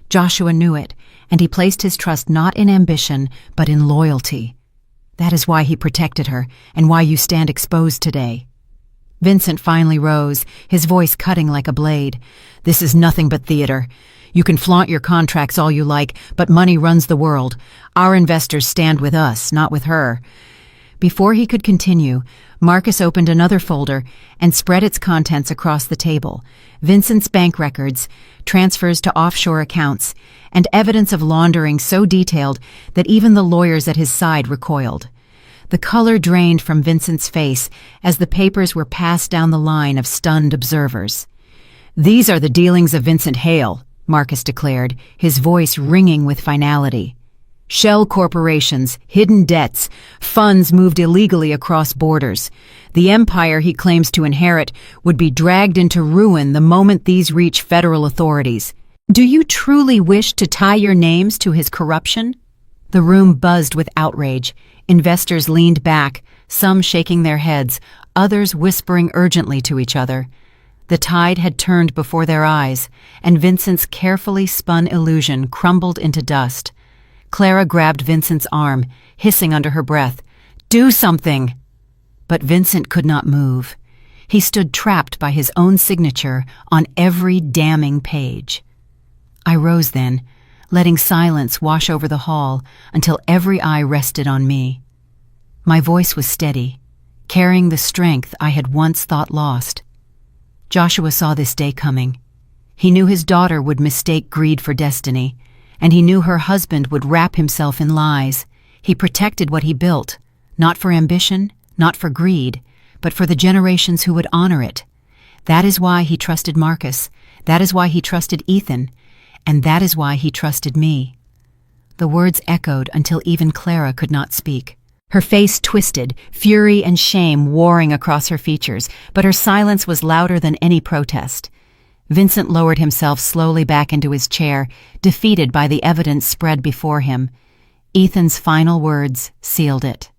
Joshua knew it, and he placed his trust not in ambition, but in loyalty. That is why he protected her, and why you stand exposed today. Vincent finally rose, his voice cutting like a blade. This is nothing but theater. You can flaunt your contracts all you like, but money runs the world. Our investors stand with us, not with her. Before he could continue, Marcus opened another folder and spread its contents across the table. Vincent's bank records, transfers to offshore accounts, and evidence of laundering so detailed that even the lawyers at his side recoiled. The color drained from Vincent's face as the papers were passed down the line of stunned observers. These are the dealings of Vincent Hale, Marcus declared, his voice ringing with finality. Shell corporations, hidden debts, funds moved illegally across borders. The empire he claims to inherit would be dragged into ruin the moment these reach federal authorities. Do you truly wish to tie your names to his corruption? The room buzzed with outrage. Investors leaned back, some shaking their heads, others whispering urgently to each other. The tide had turned before their eyes, and Vincent's carefully spun illusion crumbled into dust. Clara grabbed Vincent's arm, hissing under her breath, "Do something!" But Vincent could not move. He stood trapped by his own signature on every damning page. I rose then, letting silence wash over the hall until every eye rested on me. My voice was steady, carrying the strength I had once thought lost. Joshua saw this day coming. He knew his daughter would mistake greed for destiny, and he knew her husband would wrap himself in lies. He protected what he built, not for ambition, not for greed, but for the generations who would honor it. That is why he trusted Marcus. That is why he trusted Ethan. And that is why he trusted me. The words echoed until even Clara could not speak. Her face twisted, fury and shame warring across her features, but her silence was louder than any protest. Vincent lowered himself slowly back into his chair, defeated by the evidence spread before him. Ethan's final words sealed it.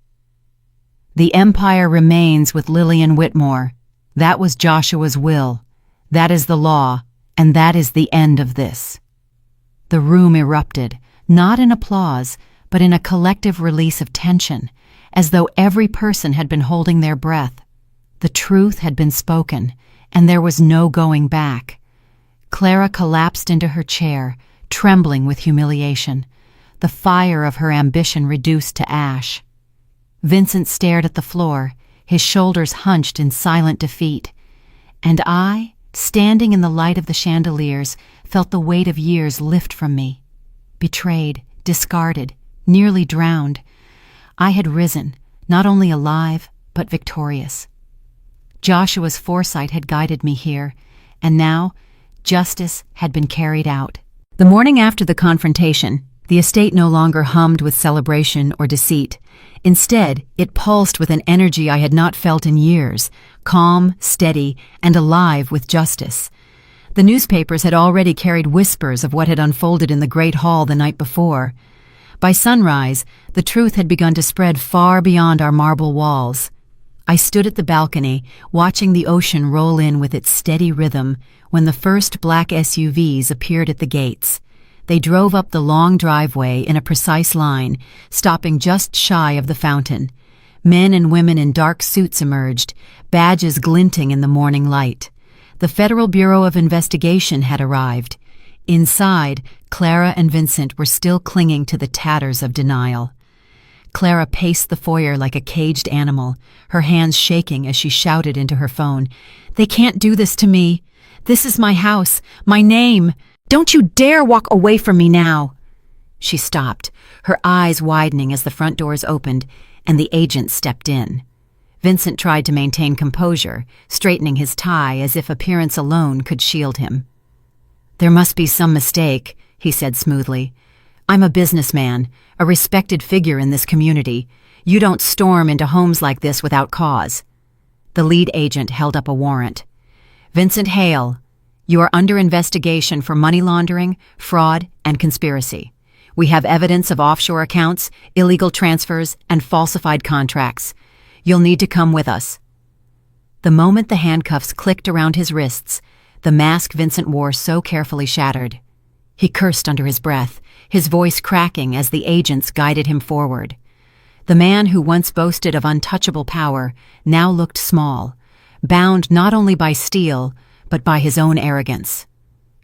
The empire remains with Lillian Whitmore. That was Joshua's will. That is the law, and that is the end of this. The room erupted, not in applause, but in a collective release of tension, as though every person had been holding their breath. The truth had been spoken, and there was no going back. Clara collapsed into her chair, trembling with humiliation, the fire of her ambition reduced to ash. Vincent stared at the floor, his shoulders hunched in silent defeat, and I, standing in the light of the chandeliers, felt the weight of years lift from me. Betrayed, discarded, nearly drowned, I had risen, not only alive, but victorious. Joshua's foresight had guided me here, and now justice had been carried out. The morning after the confrontation, the estate no longer hummed with celebration or deceit. Instead, it pulsed with an energy I had not felt in years, calm, steady, and alive with justice. The newspapers had already carried whispers of what had unfolded in the great hall the night before. By sunrise, the truth had begun to spread far beyond our marble walls. I stood at the balcony, watching the ocean roll in with its steady rhythm, when the first black SUVs appeared at the gates. They drove up the long driveway in a precise line, stopping just shy of the fountain. Men and women in dark suits emerged, badges glinting in the morning light. The Federal Bureau of Investigation had arrived. Inside, Clara and Vincent were still clinging to the tatters of denial. Clara paced the foyer like a caged animal, her hands shaking as she shouted into her phone, "They can't do this to me. This is my house, my name. Don't you dare walk away from me now." She stopped, her eyes widening as the front doors opened, and the agent stepped in. Vincent tried to maintain composure, straightening his tie as if appearance alone could shield him. "There must be some mistake," he said smoothly. "I'm a businessman, a respected figure in this community. You don't storm into homes like this without cause." The lead agent held up a warrant. "Vincent Hale, you are under investigation for money laundering, fraud, and conspiracy. We have evidence of offshore accounts, illegal transfers, and falsified contracts. You'll need to come with us." The moment the handcuffs clicked around his wrists, the mask Vincent wore so carefully shattered. He cursed under his breath, his voice cracking as the agents guided him forward. The man who once boasted of untouchable power now looked small, bound not only by steel, but by his own arrogance.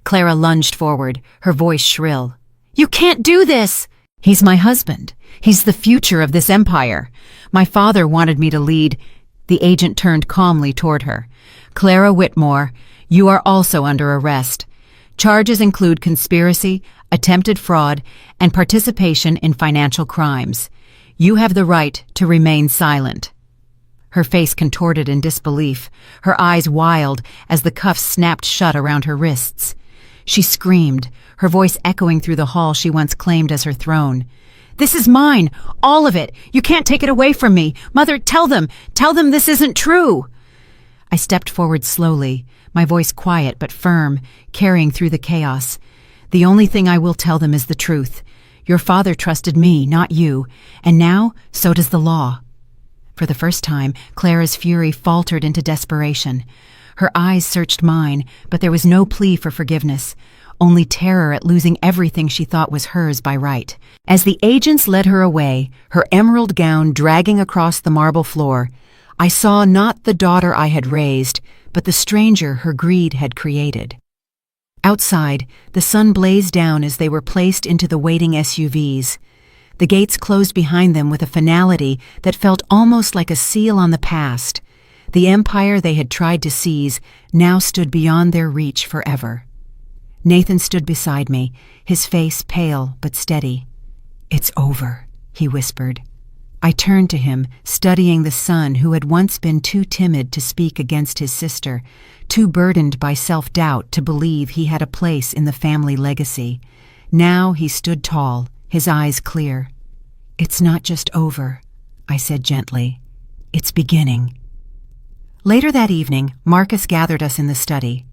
Clara lunged forward, her voice shrill. "You can't do this!" "He's my husband. He's the future of this empire. My father wanted me to lead." The agent turned calmly toward her. "Clara Whitmore, you are also under arrest. Charges include conspiracy, attempted fraud, and participation in financial crimes. You have the right to remain silent." Her face contorted in disbelief, her eyes wild as the cuffs snapped shut around her wrists. She screamed, her voice echoing through the hall she once claimed as her throne. "This is mine, all of it. You can't take it away from me. Mother, tell them this isn't true." I stepped forward slowly, my voice quiet but firm, carrying through the chaos. "The only thing I will tell them is the truth. Your father trusted me, not you, and now so does the law." For the first time, Clara's fury faltered into desperation. Her eyes searched mine, but there was no plea for forgiveness, only terror at losing everything she thought was hers by right. As the agents led her away, her emerald gown dragging across the marble floor, I saw not the daughter I had raised, but the stranger her greed had created. Outside, the sun blazed down as they were placed into the waiting SUVs. The gates closed behind them with a finality that felt almost like a seal on the past. The empire they had tried to seize now stood beyond their reach forever. Nathan stood beside me, his face pale but steady. "It's over," he whispered. I turned to him, studying the son who had once been too timid to speak against his sister, too burdened by self-doubt to believe he had a place in the family legacy. Now he stood tall, his eyes clear. "It's not just over," I said gently. "It's beginning." Later that evening, Marcus gathered us in the study.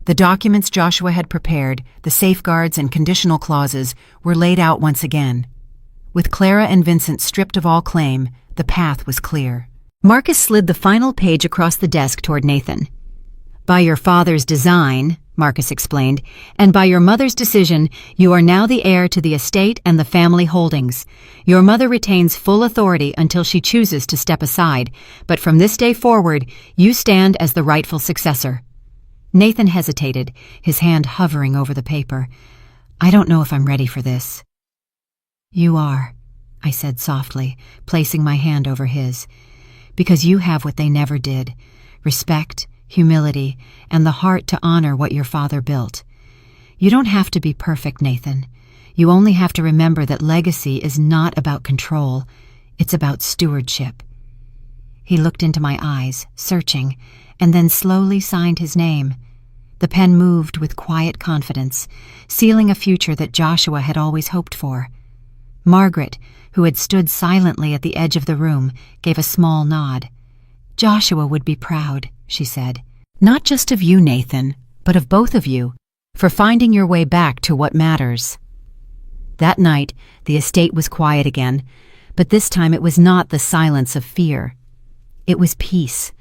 The documents Joshua had prepared, the safeguards and conditional clauses, were laid out once again. With Clara and Vincent stripped of all claim, the path was clear. Marcus slid the final page across the desk toward Nathan. "By your father's design," Marcus explained, "and by your mother's decision, you are now the heir to the estate and the family holdings. Your mother retains full authority until she chooses to step aside, but from this day forward, you stand as the rightful successor." Nathan hesitated, his hand hovering over the paper. "I don't know if I'm ready for this." "You are," I said softly, placing my hand over his, "because you have what they never did, respect, humility, and the heart to honor what your father built. You don't have to be perfect, Nathan. You only have to remember that legacy is not about control, it's about stewardship." He looked into my eyes, searching, and then slowly signed his name. The pen moved with quiet confidence, sealing a future that Joshua had always hoped for. Margaret, who had stood silently at the edge of the room, gave a small nod. "Joshua would be proud," she said. "Not just of you, Nathan, but of both of you, for finding your way back to what matters." That night, the estate was quiet again, but this time it was not the silence of fear. It was peace.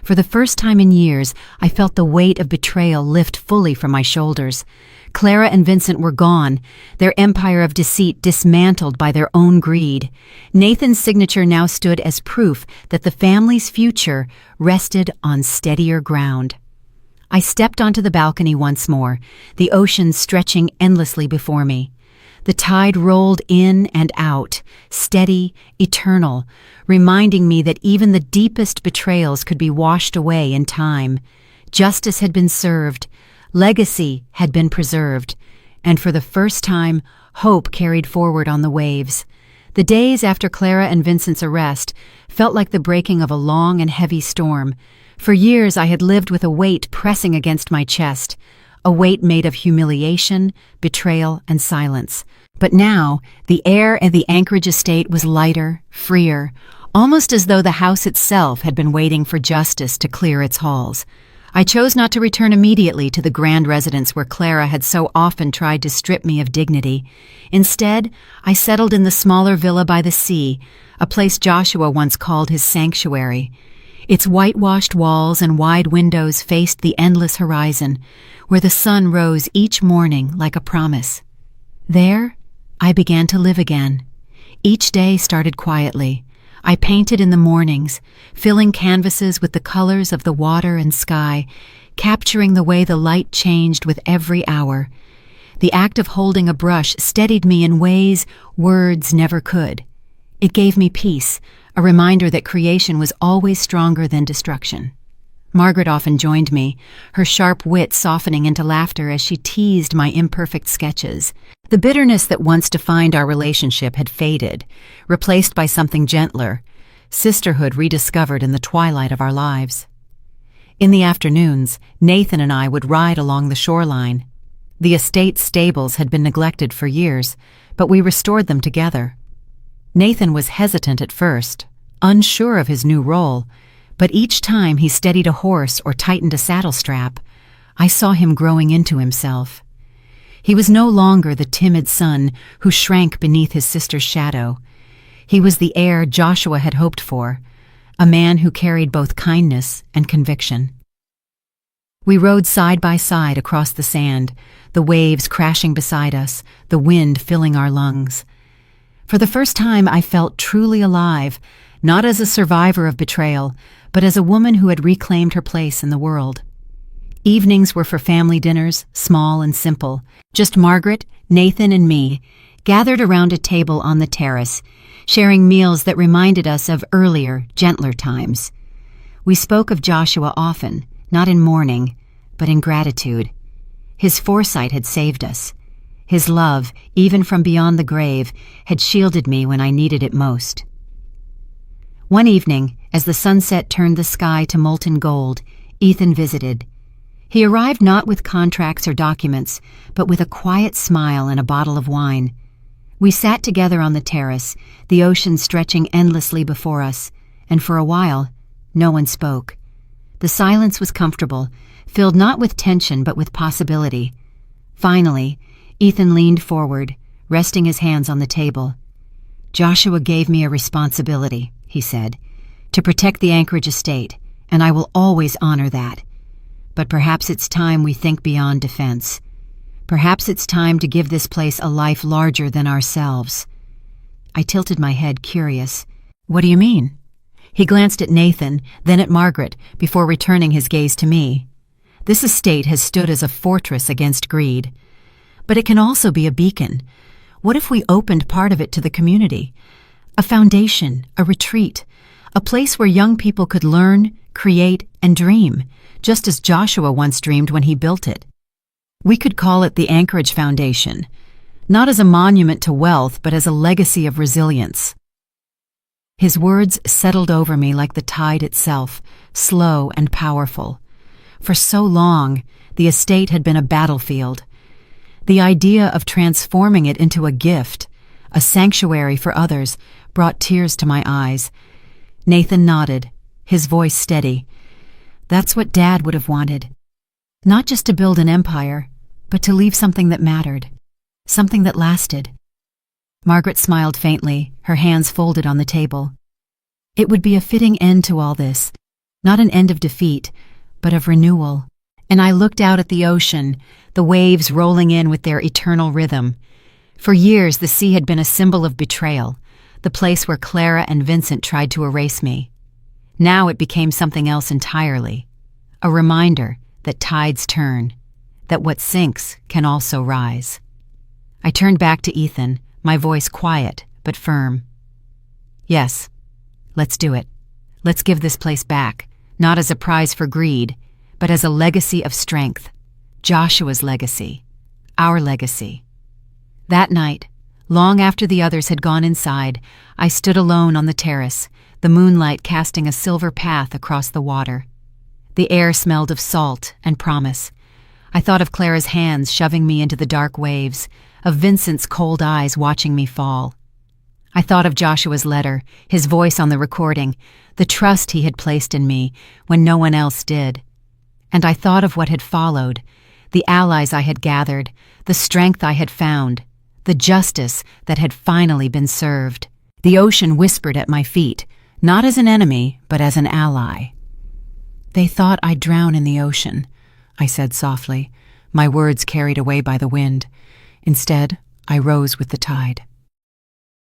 For the first time in years, I felt the weight of betrayal lift fully from my shoulders. Clara and Vincent were gone, their empire of deceit dismantled by their own greed. Nathan's signature now stood as proof that the family's future rested on steadier ground. I stepped onto the balcony once more, the ocean stretching endlessly before me. The tide rolled in and out, steady, eternal, reminding me that even the deepest betrayals could be washed away in time. Justice had been served, legacy had been preserved, and for the first time, hope carried forward on the waves. The days after Clara and Vincent's arrest felt like the breaking of a long and heavy storm. For years I had lived with a weight pressing against my chest, a weight made of humiliation, betrayal, and silence. But now, the air at the Anchorage estate was lighter, freer, almost as though the house itself had been waiting for justice to clear its halls. I chose not to return immediately to the grand residence where Clara had so often tried to strip me of dignity. Instead, I settled in the smaller villa by the sea, a place Joshua once called his sanctuary. Its whitewashed walls and wide windows faced the endless horizon, where the sun rose each morning like a promise. There, I began to live again. Each day started quietly. I painted in the mornings, filling canvases with the colors of the water and sky, capturing the way the light changed with every hour. The act of holding a brush steadied me in ways words never could. It gave me peace, a reminder that creation was always stronger than destruction. Margaret often joined me, her sharp wit softening into laughter as she teased my imperfect sketches. The bitterness that once defined our relationship had faded, replaced by something gentler, sisterhood rediscovered in the twilight of our lives. In the afternoons, Nathan and I would ride along the shoreline. The estate's stables had been neglected for years, but we restored them together. Nathan was hesitant at first, unsure of his new role, but each time he steadied a horse or tightened a saddle strap, I saw him growing into himself. He was no longer the timid son who shrank beneath his sister's shadow. He was the heir Joshua had hoped for, a man who carried both kindness and conviction. We rode side by side across the sand, the waves crashing beside us, the wind filling our lungs. For the first time I felt truly alive, not as a survivor of betrayal, but as a woman who had reclaimed her place in the world. Evenings were for family dinners, small and simple. Just Margaret, Nathan, and me, gathered around a table on the terrace, sharing meals that reminded us of earlier, gentler times. We spoke of Joshua often, not in mourning, but in gratitude. His foresight had saved us. His love, even from beyond the grave, had shielded me when I needed it most. One evening, as the sunset turned the sky to molten gold, Ethan visited. He arrived not with contracts or documents, but with a quiet smile and a bottle of wine. We sat together on the terrace, the ocean stretching endlessly before us, and for a while, no one spoke. The silence was comfortable, filled not with tension but with possibility. Finally, Ethan leaned forward, resting his hands on the table. "Joshua gave me a responsibility," he said, "to protect the Anchorage estate, and I will always honor that. But perhaps it's time we think beyond defense. Perhaps it's time to give this place a life larger than ourselves." I tilted my head, curious. "What do you mean?" He glanced at Nathan, then at Margaret, before returning his gaze to me. "This estate has stood as a fortress against greed. But it can also be a beacon. What if we opened part of it to the community? A foundation, a retreat, a place where young people could learn, create, and dream, just as Joshua once dreamed when he built it. We could call it the Anchorage Foundation, not as a monument to wealth, but as a legacy of resilience." His words settled over me like the tide itself, slow and powerful. For so long, the estate had been a battlefield. The idea of transforming it into a gift, a sanctuary for others, brought tears to my eyes. Nathan nodded, his voice steady. "That's what Dad would have wanted. Not just to build an empire, but to leave something that mattered, something that lasted." Margaret smiled faintly, her hands folded on the table. "It would be a fitting end to all this, not an end of defeat, but of renewal." And I looked out at the ocean, the waves rolling in with their eternal rhythm. For years the sea had been a symbol of betrayal, the place where Clara and Vincent tried to erase me. Now it became something else entirely, a reminder that tides turn, that what sinks can also rise. I turned back to Ethan, my voice quiet but firm. "Yes, let's do it. Let's give this place back, not as a prize for greed, but as a legacy of strength. Joshua's legacy. Our legacy." That night, long after the others had gone inside, I stood alone on the terrace, the moonlight casting a silver path across the water. The air smelled of salt and promise. I thought of Clara's hands shoving me into the dark waves, of Vincent's cold eyes watching me fall. I thought of Joshua's letter, his voice on the recording, the trust he had placed in me when no one else did. And I thought of what had followed, the allies I had gathered, the strength I had found, the justice that had finally been served. The ocean whispered at my feet, not as an enemy, but as an ally. "They thought I'd drown in the ocean," I said softly, my words carried away by the wind. Instead, I rose with the tide.